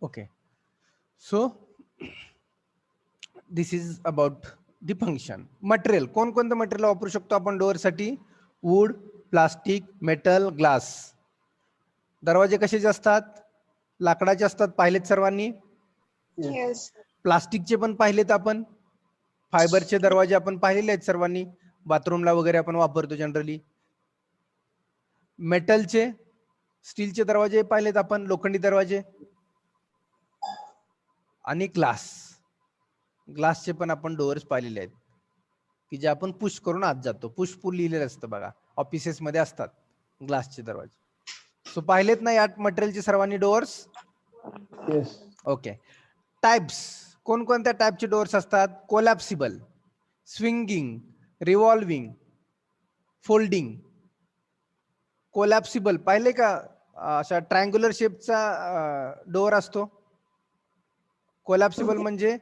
Speaker 1: okay. So this is about the function. Material, कोणकोणतं मटेरियल वापरू शकतो आपण डोअर साठी? Wood, plastic, metal, glass. दरवाजे कशाचे असतात? लाकडाचे असतात, पाहिलेत सर्वांनी.
Speaker 2: Yes.
Speaker 1: प्लास्टिकचे पण पाहिलेत आपण. फायबरचे दरवाजे आपण पाहिलेले आहेत सर्वांनी, बाथरूमला वगैरे आपण वापरतो जनरली. मेटलचे, स्टीलचे दरवाजे पाहिलेत आपण, लोखंडी दरवाजे. आणि ग्लास, ग्लासचे पण आपण डोअर्स पाहिलेले आहेत की जे आपण पुश करून आत जातो. पुश पुल लिहिलेलं असतं बघा, ऑफिसेस मध्ये असतात ग्लासचे दरवाजे. सो पाहिलेत ना या मटेरियलचे सर्वांनी डोअर्स? ओके. टाइप्स, कोणकोणत्या टाइपचे डोअर्स असतात? Collapsible, swinging, revolving, folding. Collapsible पाहिले का? अशा ट्रायंग्युलर शेपचा डोअर असतो. कोलॅप्सिबल म्हणजे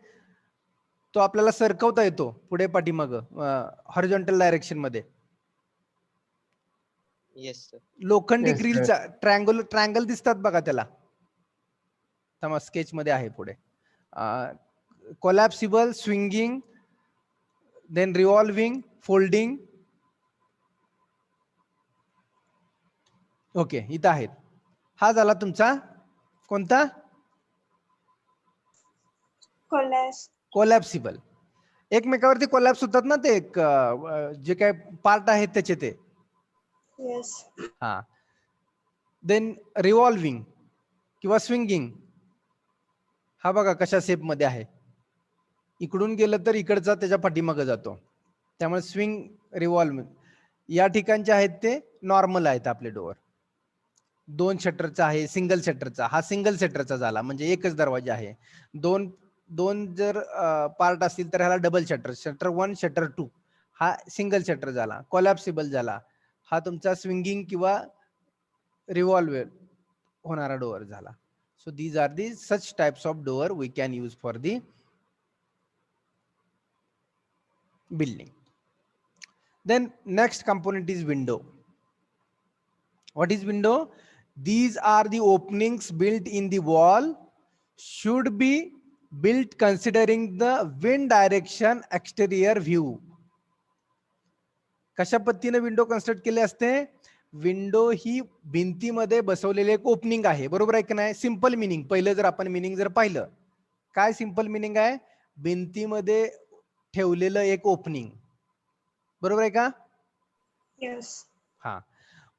Speaker 1: तो आपल्याला सरकवता येतो पुढे पाठीमागं, हॉरिझॉन्टल डायरेक्शन मध्ये.
Speaker 3: Yes, sir.
Speaker 1: लोखंडी ग्रिलचा ट्रायंगल दिसतात बघा त्याला. तमा स्केच मध्ये आहे पुढे. Collapsible, swinging, then revolving, folding. Okay, इथं आहेत. हा झाला तुमचा कोणता?
Speaker 2: Collapse.
Speaker 1: कोलॅप्सिबल. एकमेकावरती कोलॅप्स होतात ना ते, जे काय पार्ट आहेत त्याचे ते.
Speaker 2: Yes.
Speaker 1: हा. देन रिव्हॉल्विंग किंवा स्विंगिंग, हा बघा कशा शेप मध्ये आहे. इकडून गेलं तर इकडचा त्याच्या पाठीमागं जातो, त्यामुळे स्विंग, रिव्हॉल्विंग. या ठिकाणचे आहेत ते नॉर्मल आहेत आपले डोअर. 2 शटरचा आहे, सिंगल शटरचा, हा सिंगल शटरचा झाला म्हणजे एकच दरवाजा आहे. दोन दोन जर पार्ट असतील तर ह्याला डबल शटर, शटर 1 शटर 2 हा सिंगल शटर झाला. कोलॅप्सिबल झाला, हा तुमचा स्विंगिंग किंवा रिव्हॉल्व्ह होणारा डोअर झाला. So these are the such types of door we can use for the building. Then next component is window. What is window? These are the openings built in the wall, should be built considering the wind direction exterior view. कशा पद्धतीने window construct केले असते? Window ही भिंतीमध्ये बसवलेले एक opening आहे, बरोबर आहे की नाही? सिंपल मिनिंग, पहिलं जर आपण मिनिंग जर पाहिलं, काय सिंपल मिनिंग आहे? भिंतीमध्ये ठेवलेलं एक ओपनिंग, बरोबर आहे का?
Speaker 2: Yes.
Speaker 1: हा,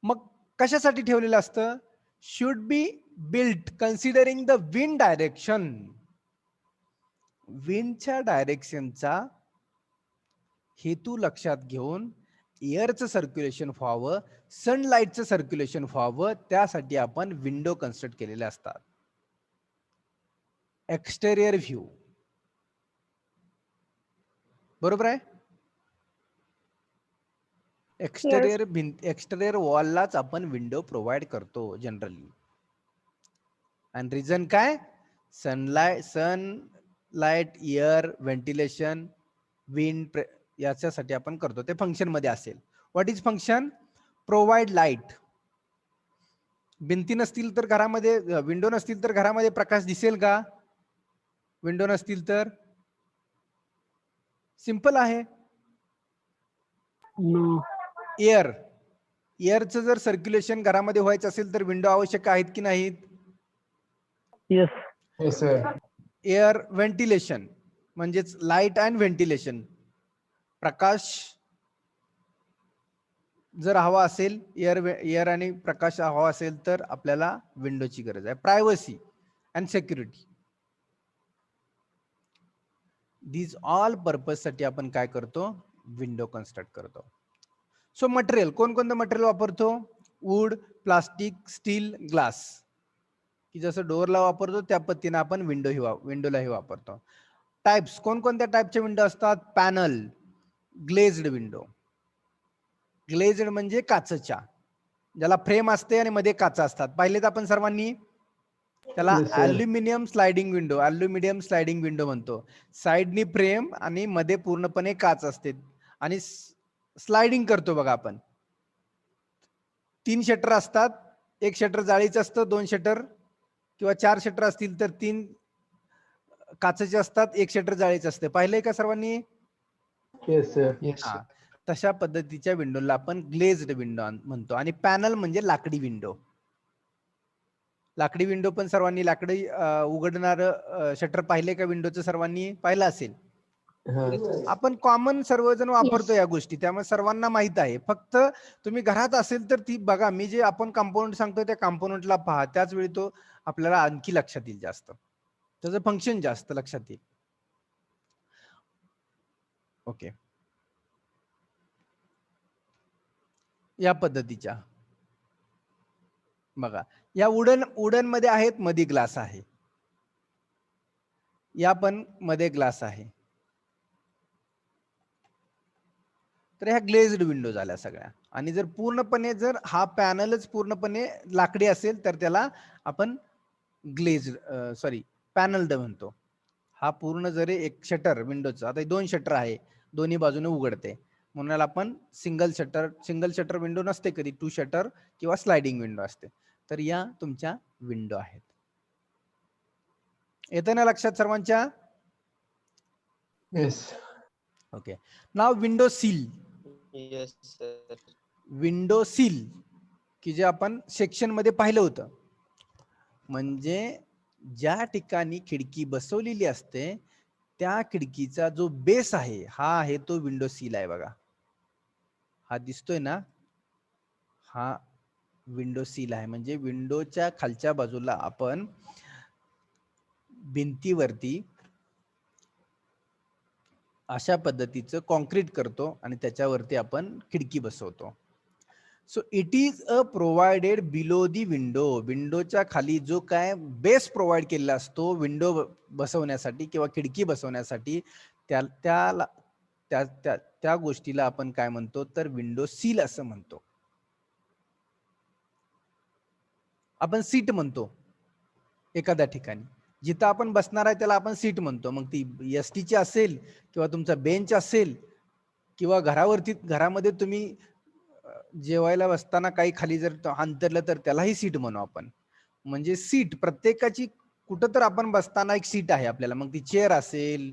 Speaker 1: मग कशासाठी ठेवलेलं असतं? Should be built considering the wind direction. विंडच्या डायरेक्शनचा हेतू लक्षात घेऊन एअरचं सर्क्युलेशन व्हावं, सनलाईटचं सर्क्युलेशन व्हावं, त्यासाठी आपण विंडो कन्स्ट्रक्ट केलेले असतात. एक्सटेरियर व्ह्यू, बरोबर आहे? एक्सटेरियर वॉललाच आपण विंडो प्रोव्हाइड करतो जनरली. आणि रिझन काय? सनलाइट, एअर, व्हेंटिलेशन, विंड याच्यासाठी आपण करतो. ते फंक्शन मध्ये असेल. What is function? Provide light. भिंती नसतील तर घरामध्ये, विंडो नसतील तर घरामध्ये प्रकाश दिसेल का? विंडो नसतील तर सिंपल आहे. एअरचं जर सर्क्युलेशन घरामध्ये व्हायचं असेल तर विंडो आवश्यक आहेत की नाहीत?
Speaker 4: Yes.
Speaker 5: Yes, sir.
Speaker 1: Air ventilation म्हणजेच लाईट अँड व्हेंटिलेशन. प्रकाश जर हवा असेल, एअर आणि प्रकाश हवा असेल तर आपल्याला विंडोची गरज आहे. Privacy and security, these all purpose साठी आपण काय करतो? विंडो कन्स्ट्रक्ट करतो. सो मटेरियल, कोणकोणतं मटेरियल वापरतो? Wood, plastic, steel, glass. की जसं डोअरला वापरतो त्या पद्धतीने आपण विंडोलाही वापरतो. टाइप्स, कोणकोणत्या टाइपचे विंडो असतात? Panel, glazed window. ग्लेज्ड म्हणजे काचच्या, ज्याला फ्रेम असते आणि मध्ये काचा असतात. पाहिलेत आपण सर्वांनी? त्याला
Speaker 5: Yes, sir.
Speaker 1: Aluminium sliding window म्हणतो. साइडनी फ्रेम आणि मध्ये पूर्णपणे काच असते आणि स्लाइडिंग करतो बघा आपण. 3 शटर असतात, एक शटर जाळीचं असतं, 2 शटर किंवा 4 शटर असतील तर 3 काचेचे असतात, एक शटर जाळीचं असतं. पाहिलंय का सर्वांनी?
Speaker 5: Yes, sir.
Speaker 3: Yes,
Speaker 1: हा,
Speaker 3: sir.
Speaker 1: तशा पद्धतीच्या विंडोला आपण ग्लेज्ड विंडो म्हणतो. आणि पॅनल म्हणजे लाकडी विंडो. लाकडी विंडो पण सर्वांनी, लाकडी उघडणार शटर पाहिले का विंडोचं? सर्वांनी पाहिलं असेल. आपण कॉमन सर्वजण वापरतो या गोष्टी, त्यामुळे सर्वांना माहित आहे. फक्त तुम्ही घरात असेल तर ती बघा, मी जे आपण कंपोनंट सांगतो त्या कंपोनंटला पहा, त्याच वेळी तो आपल्याला आणखी लक्षात येईल, जास्त त्याचं फंक्शन जास्त लक्षात येईल. ओके, या पद्धतीच्या बघा, या वुडन मध्ये आहेत, मध्ये ग्लास आहे. या पण मध्ये ग्लास आहे. तर ह्या ग्लेज्ड विंडो झाल्या सगळ्या. आणि जर पूर्णपणे, जर हा पॅनलच पूर्णपणे लाकडी असेल तर त्याला आपण पॅनल्ड म्हणतो. हा पूर्ण जरी एक शटर विंडोचा, आता 2 शटर आहे, दोन्ही बाजूने उघडते, म्हणून आपण सिंगल शटर विंडो नसते कधी, 2 शटर किंवा स्लाइडिंग विंडो असते. तर या तुमच्या विंडो आहेत. येतं ना लक्षात सर्वांच्या?
Speaker 5: Yes.
Speaker 1: Okay, now window sill.
Speaker 3: Yes, sir.
Speaker 1: Window sill की जे आपण सेक्शन मध्ये पाहिलं होतं, म्हणजे ज्या ठिकाणी खिडकी बसवलेली असते त्या खिडकीचा जो बेस आहे, हा आहे तो विंडो सील आहे. बघा, हा दिसतोय ना, हा विंडो सील आहे. म्हणजे विंडोच्या खालच्या बाजूला आपण भिंतीवरती अशा पद्धतीचं कॉन्क्रीट करतो आणि त्याच्यावरती आपण खिडकी बसवतो. So it is a provided below the window. विंडोच्या खाली जो काय बेस प्रोव्हाइड केलेला असतो विंडो बसवण्यासाठी किंवा खिडकी बसवण्यासाठी, त्याला त्या त्या त्या गोष्टीला आपण काय म्हणतो तर विंडो सील असं म्हणतो. आपण सीट म्हणतो एखाद्या ठिकाणी, जिथं आपण बसणार आहे त्याला आपण सीट म्हणतो. मग ती एसटीची असेल किंवा तुमचा बेंच असेल किंवा घरामध्ये तुम्ही जेवायला बसताना काही खाली जर अंतरलं तर त्यालाही सीट म्हणू आपण. म्हणजे सीट प्रत्येकाची कुठं तर आपण बसताना एक सीट आहे आपल्याला. मग ती चेअर असेल,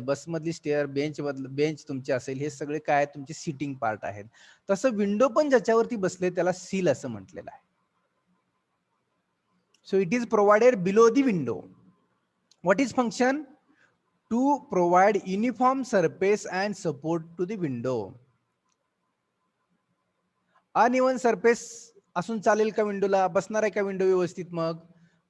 Speaker 1: बसमधली स्टेअर, बेंच तुमची असेल, हे सगळे काय तुमचे सीटिंग पार्ट आहेत. तसं विंडो पण ज्याच्यावरती बसले त्याला सील असं म्हटलेलं आहे. So it is provided below the window. What is function? To provide uniform surface and support to the window. Uneven surface असून चालेल का विंडोला? बसणार आहे का विंडो व्यवस्थित? मग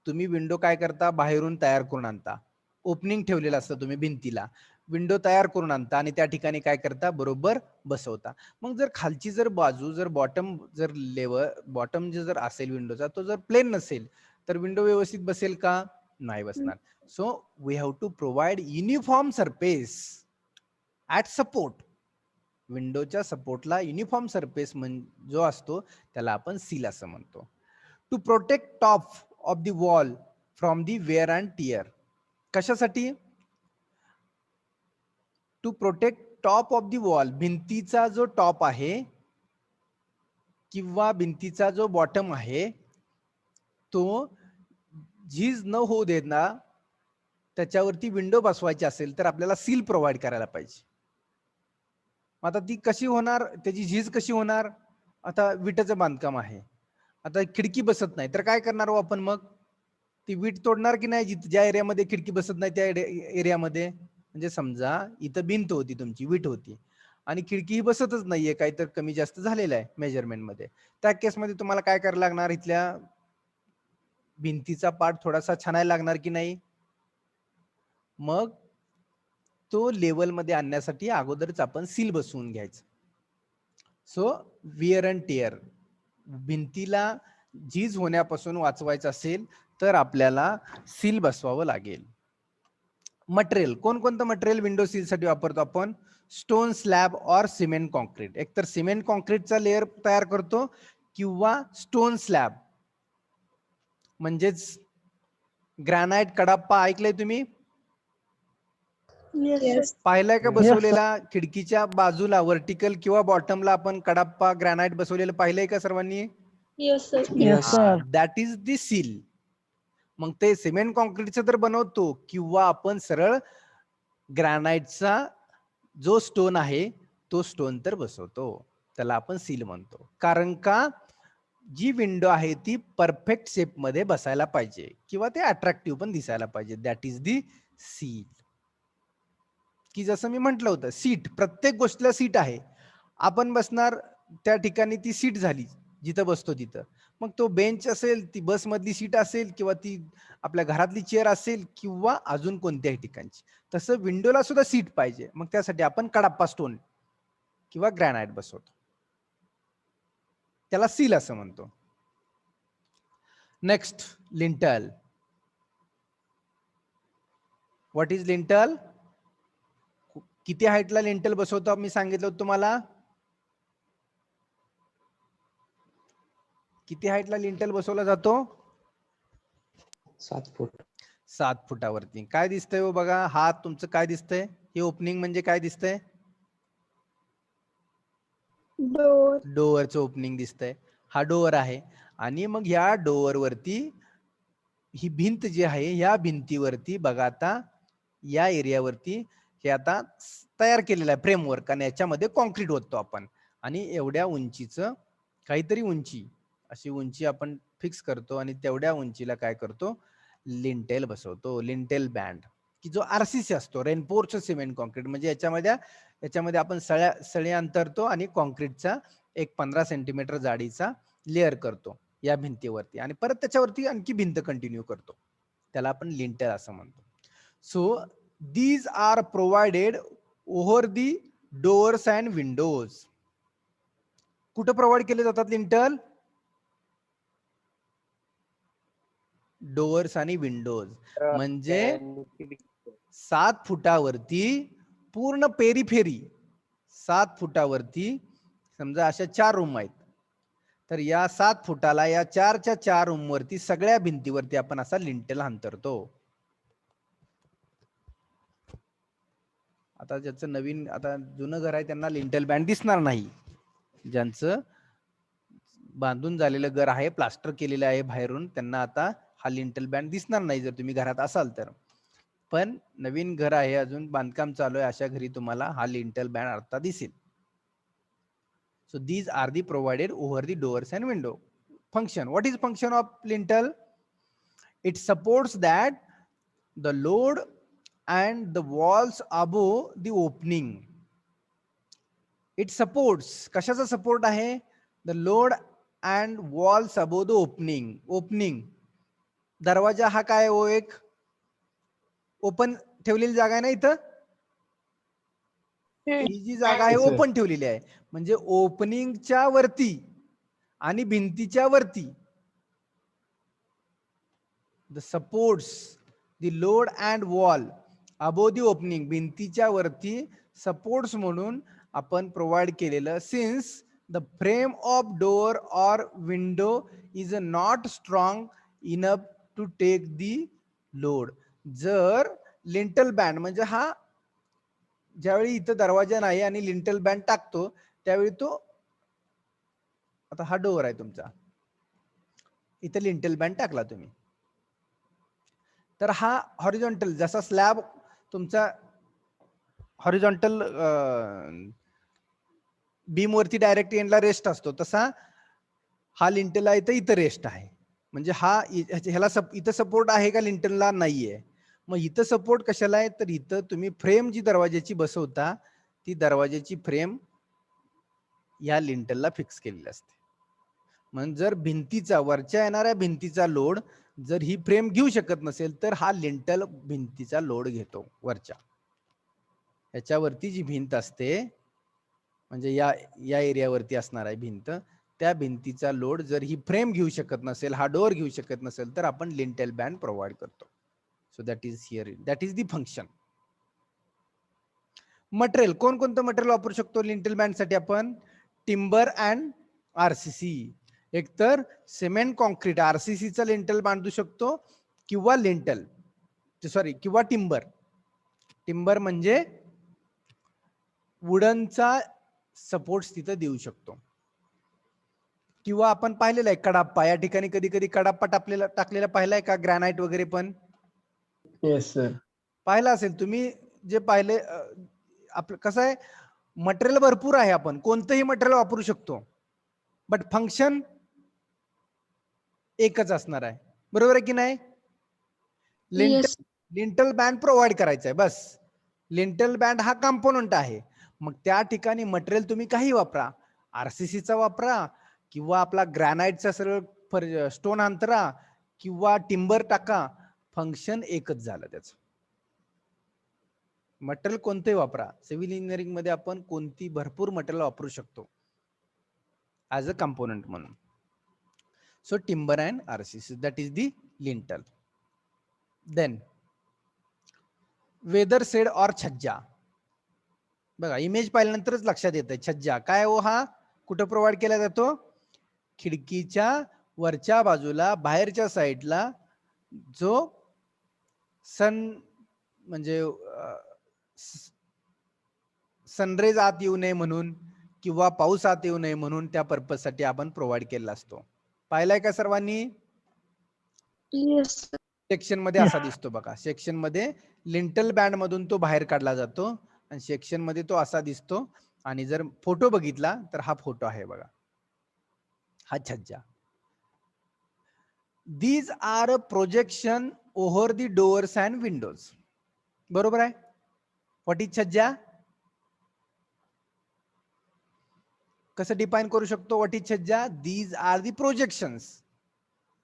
Speaker 1: तुम्ही विंडो काय करता, बाहेरून तयार करून आणता, ओपनिंग ठेवलेलं असतं तुम्ही भिंतीला, विंडो तयार करून आणता आणि त्या ठिकाणी काय करता, बरोबर बसवता. मग जर खालची जर बाजू जर बॉटम जर असेल विंडोचा, तो जर प्लेन नसेल तर विंडो व्यवस्थित बसेल का? नाही बसणार. So we have to provide uniform surface at support. विंडोच्या सपोर्टला युनिफॉर्म सरफेस जो असतो त्याला आपण सील असं म्हणतो. To protect top of the wall from the wear and tear. कशासाठी? To protect top of the wall, भिंतीचा जो टॉप आहे किंवा भिंतीचा जो बॉटम आहे तो झीज न होऊ देत ना, त्याच्यावरती विंडो बसवायची असेल तर आपल्याला सील प्रोव्हाइड करायला पाहिजे. आता ती कशी होणार, त्याची झीज कशी होणार? आता विटाचं बांधकाम आहे, आता खिडकी बसत नाही तर काय करणार हो आपण? मग ती वीट तोडणार की नाही? ज्या एरियामध्ये खिडकी बसत नाही त्या एरियामध्ये. म्हणजे समजा इथं भिंत होती तुमची, वीट होती आणि खिडकी ही बसतच नाहीये, काही तर कमी जास्त झालेलं आहे मेजरमेंट मध्ये. त्या केसमध्ये तुम्हाला काय करायला लागणार? इथल्या भिंतीचा पार्ट थोडासा छानायला लागणार की नाही? मग तो लेवल मध्ये आणण्यासाठी अगोदरच आपण सील बसवून घ्यायचं. सो विअर अँड टिअर, भिंतीला झीज होण्यापासून वाचवायचं असेल तर आपल्याला सील बसवावं लागेल. मटेरियल, कोणकोणतं मटेरियल विंडो सील साठी वापरतो आपण? स्टोन स्लॅब और सिमेंट कॉन्क्रीट. एकतर सिमेंट कॉन्क्रीटचा लेअर तयार करतो किंवा स्टोन स्लॅब म्हणजेच ग्रॅनाइट कडाप्पा. ऐकलंय तुम्ही?
Speaker 2: Yes.
Speaker 1: पाहिलाय का
Speaker 4: Yes,
Speaker 1: बसवलेला? खिडकीच्या बाजूला व्हर्टिकल किंवा बॉटमला आपण कडाप्पा ग्रॅनाइट बसवलेलं पाहिलंय का सर्वांनी?
Speaker 2: Yes, sir.
Speaker 4: yes, sir.
Speaker 1: That is the seal. मग ते सिमेंट कॉन्क्रीटचं तर बनवतो किंवा आपण सरळ ग्रॅनाइटचा जो स्टोन आहे तो स्टोन तर बसवतो, त्याला आपण सील म्हणतो. कारण का जी विंडो आहे ती परफेक्ट शेप मध्ये बसायला पाहिजे किंवा ते अट्रॅक्टिव्ह पण दिसायला पाहिजे. That is the seal. की जसं मी म्हटलं होतं, सीट, प्रत्येक गोष्टीला सीट आहे. आपण बसणार त्या ठिकाणी ती सीट झाली जिथं बसतो तिथं. मग तो बेंच असेल, ती बस मधली सीट असेल किंवा ती आपल्या घरातली चेअर असेल किंवा अजून कोणत्याही ठिकाणची. तसं विंडोला सुद्धा सीट पाहिजे. मग त्यासाठी आपण कडाप्पा स्टोन किंवा ग्रॅनाइट बसवतो, त्याला सील असं म्हणतो. Next, lintel. What is lintel? किती हाईटला लिंटल बसवतो मी सांगितलं होतं तुम्हाला? किती हाईटला लिंटल बसवला जातो?
Speaker 3: 7 फूट.
Speaker 1: 7 फुटावरती. काय दिसतंय हो बघा, हा तुमचं काय दिसतंय? हे ओपनिंग म्हणजे काय दिसतंय?
Speaker 2: Door.
Speaker 1: डोअरचं ओपनिंग दिसतंय. हा डोअर आहे आणि मग ह्या डोअर वरती ही भिंत जी आहे, या भिंतीवरती बघा आता या एरियावरती हे आता तयार केलेलं आहे फ्रेमवर्क आणि याच्यामध्ये कॉन्क्रीट ओततो आपण आणि एवढ्या उंचीचं काहीतरी उंची, अशी उंची आपण फिक्स करतो आणि तेवढ्या उंचीला काय करतो? लिंटेल बसवतो. लिंटेल बँड, की जो आरसीसी असतो, रेनफोर्स्ड सिमेंट कॉन्क्रीट. म्हणजे याच्यामध्ये आपण सळी अंतरतो आणि कॉन्क्रीटचा एक 15 सेंटीमीटर जाडीचा लेअर करतो या भिंतीवरती आणि परत त्याच्यावरती आणखी भिंत कंटिन्यू करतो, त्याला आपण लिंटेल असं म्हणतो. So these are provided over the doors and windows. कुठं प्रोव्हाइड केले जातात लिंटल? डोअर्स आणि विंडोज. म्हणजे 7 फुटावरती पूर्ण पेरीफेरी, 7 फुटावरती समजा अशा 4 रूम आहेत, तर या 7 फुटाला या 4च्या 4 रूम वरती सगळ्या भिंतीवरती आपण असा लिंटेल अंतरतो. आता ज्याचं नवीन, आता जुनं घर आहे त्यांना लिंटेल बँड दिसणार नाही. ज्यांचं बांधून झालेलं घर आहे, प्लास्टर केलेलं आहे बाहेरून, त्यांना आता हा लिंटेल बँड दिसणार नाही जर तुम्ही घरात असाल तर. पण नवीन घर आहे, अजून बांधकाम चालू आहे, अशा घरी तुम्हाला हा लिंटेल बँड आता दिसेल. So these are the provided over the doors and window. Function. What is function of lintel? It supports that the load and the walls above the opening. It supports. कशाचा support आहे? The load and walls above the opening. Opening. दरवाजा हा काय हो, एक open ठेवलेली जागा आहे ना इथं. ही जी जागा आहे ओपन ठेवलेली आहे, म्हणजे ओपनिंगच्या वरती आणि भिंतीच्या वरती the supports the load and wall above the opening, भिंतीच्या वरती सपोर्ट्स म्हणून आपण प्रोव्हाइड केलेलं. Since the frame of door or window is not strong enough to take the load. जर लिंटल बँड म्हणजे हा ज्यावेळी इथं दरवाजा नाही आणि लिंटल बँड टाकतो त्यावेळी तो, आता हा डोअर आहे तुमचा, इथं लिंटल बँड टाकला तुम्ही, तर हा हॉरिझॉन्टल, जसा स्लॅब तुमचा हॉरिझॉन्टल बीम वरती डायरेक्ट एंडला रेस्ट असतो, तसा हा लिंटलला इथं रेस्ट आहे. म्हणजे हा ह्याला इथं सपोर्ट आहे का लिंटलला? नाहीये. मग इथं सपोर्ट कशाला आहे? तर इथं तुम्ही फ्रेम जी दरवाजाची बसवता, ती दरवाजाची फ्रेम या लिंटलला फिक्स केलेली असते. म्हणजे जर भिंतीचा, वरच्या येणाऱ्या भिंतीचा लोड जर ही फ्रेम घेऊ शकत नसेल, तर हा लिंटल भिंतीचा लोड घेतो. वरच्या याच्यावरती जी भिंत असते, म्हणजे या एरियावरती असणार आहे भिंत, त्या भिंतीचा लोड जर ही फ्रेम घेऊ शकत नसेल, हा डोअर घेऊ शकत नसेल, तर आपण लिंटेल बँड प्रोव्हाइड करतो. So that is here, that is the function. Material, कोणकोणतं मटेरियल वापरू शकतो लिंटेल बँड साठी आपण? Timber and RCC. एकतर सिमेंट कॉन्क्रीट आरसीसीचा लिंटेल बांधू शकतो, किंवा लिंटेल किंवा टिंबर. टिंबर म्हणजे वुडनचा सपोर्ट तिथं देऊ शकतो. किंवा आपण पाहिलेला आहे कडाप्पा, या ठिकाणी कधी कधी कडाप्पा टाकलेला पाहिलाय का? ग्रॅनाइट वगैरे पण
Speaker 5: Yes, sir.
Speaker 1: पाहिला असेल तुम्ही. जे पाहिले, आपलं कसं आहे, मटेरियल भरपूर आहे, आपण कोणतंही मटेरियल वापरू शकतो, बट फंक्शन एकच असणार आहे. बरोबर आहे की नाही? लिंटल बँड प्रोव्हाइड करायचा आहे बस. लिंटल बँड हा कंपोनंट आहे. मग त्या ठिकाणी मटेरियल तुम्ही काही वापरा, आरसीसीचा वापरा, किंवा आपला ग्रॅनाइटचा सरळ स्टोन अंतरा, किंवा टिंबर टाका, फंक्शन एकच झालं त्याचं. मटेरियल कोणतेही वापरा. सिव्हिल इंजिनिअरिंग मध्ये आपण कोणती भरपूर मटेरियल वापरू शकतो ऍज अ कंपोनंट म्हणून. So timber and RCC, that is the lintel. Then weather shade और छज्जा. बघा, इमेज पाहिल्यानंतरच लक्षात येतं छज्जा काय हो. हा कुठं प्रोव्हाइड केला जातो? खिडकीच्या वरच्या बाजूला, बाहेरच्या साईडला, जो सन म्हणजे सनरेज आत येऊ नये म्हणून, किंवा पाऊस आत येऊ नये म्हणून, त्या पर्पज साठी आपण प्रोव्हाइड केलेला असतो. पाहिलाय का सर्वांनी? सेक्शन मध्ये असा दिसतो बघा. सेक्शन मध्ये लिंटल बँड मधून तो बाहेर काढला जातो, आणि सेक्शन मध्ये तो असा दिसतो. आणि जर फोटो बघितला तर हा फोटो आहे बघा, हा छज्जा. These are projection over the doors and windows. बरोबर आहे? What is chhajja? कसं डिफाइन करू शकतो what is chhajja? These are the projections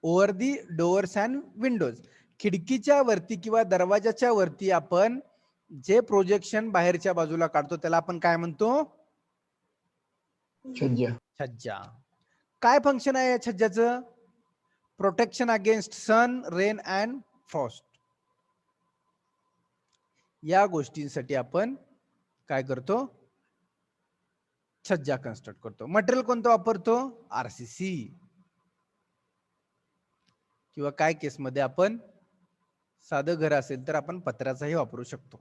Speaker 1: over the doors and windows. खिडकीच्या वरती किंवा दरवाजाच्या वरती आपण जे प्रोजेक्शन बाहेरच्या बाजूला काढतो त्याला आपण काय म्हणतो?
Speaker 5: छज्जा.
Speaker 1: छज्जा. काय फंक्शन आहे या छज्जाचं? Protection against sun, rain and frost. या गोष्टींसाठी आपण काय करतो? छज्जा कन्स्ट्रक्ट करतो. मटेरियल कोणतं वापरतो? आरसीसी. किंवा काय केसमध्ये आपण साधं घर असेल तर आपण पत्र्याचाही वापरू शकतो.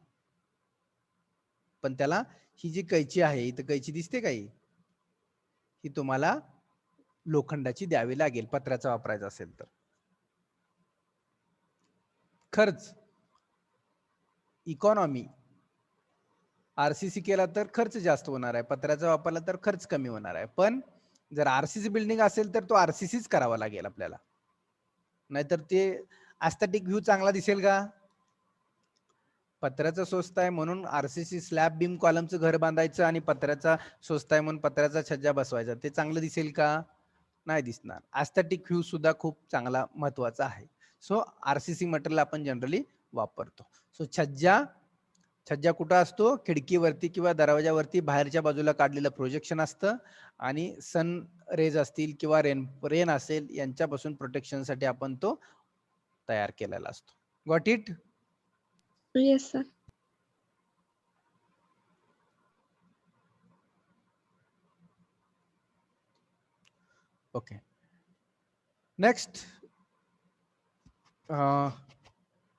Speaker 1: पण त्याला ही जी कैची आहे, इथं कैची दिसते का ही तुम्हाला लोखंडाची द्यावी लागेल पत्र्याचा वापरायचा असेल तर. खर्च, इकॉनॉमी, आरसीसी केला तर खर्च जास्त होणार आहे, पत्र्याचा वापरला तर खर्च कमी होणार आहे. पण जर आरसीसी बिल्डिंग असेल तर तो आरसीसीच करावा लागेल आपल्याला, नाहीतर ते एस्थेटिक व्ह्यू चांगला दिसेल का? पत्र्याचं स्वस्त आहे म्हणून आरसीसी स्लॅब बीम कॉलमचं घर बांधायचं आणि पत्र्याचा स्वस्त आहे म्हणून पत्र्याचा छज्जा बसवायचा, ते चांगलं दिसेल का? नाही दिसणार. एस्थेटिक व्ह्यू सुद्धा खूप चांगला महत्वाचा आहे. सो आरसीसी मटेरियल आपण जनरली वापरतो. सो छज्जा कुठं असतो? खिडकीवरती किंवा दरवाजावरती बाहेरच्या बाजूला काढलेलं प्रोजेक्शन असतं आणि सन रेज असतील किंवा रेन असेल यांच्यापासून प्रोटेक्शनसाठी आपण तो तयार केलेला असतो. Got it?
Speaker 2: Yes, sir.
Speaker 1: Okay. Next,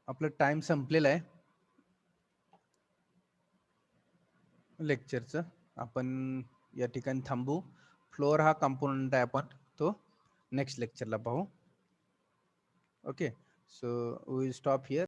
Speaker 1: आपलं टाइम संपलेला आहे लेक्चरचं. आपण या ठिकाणी थांबू. फ्लोअर हा कंपोनंट आहे, आपण तो नेक्स्ट लेक्चरला पाहू. Okay, so we will stop here.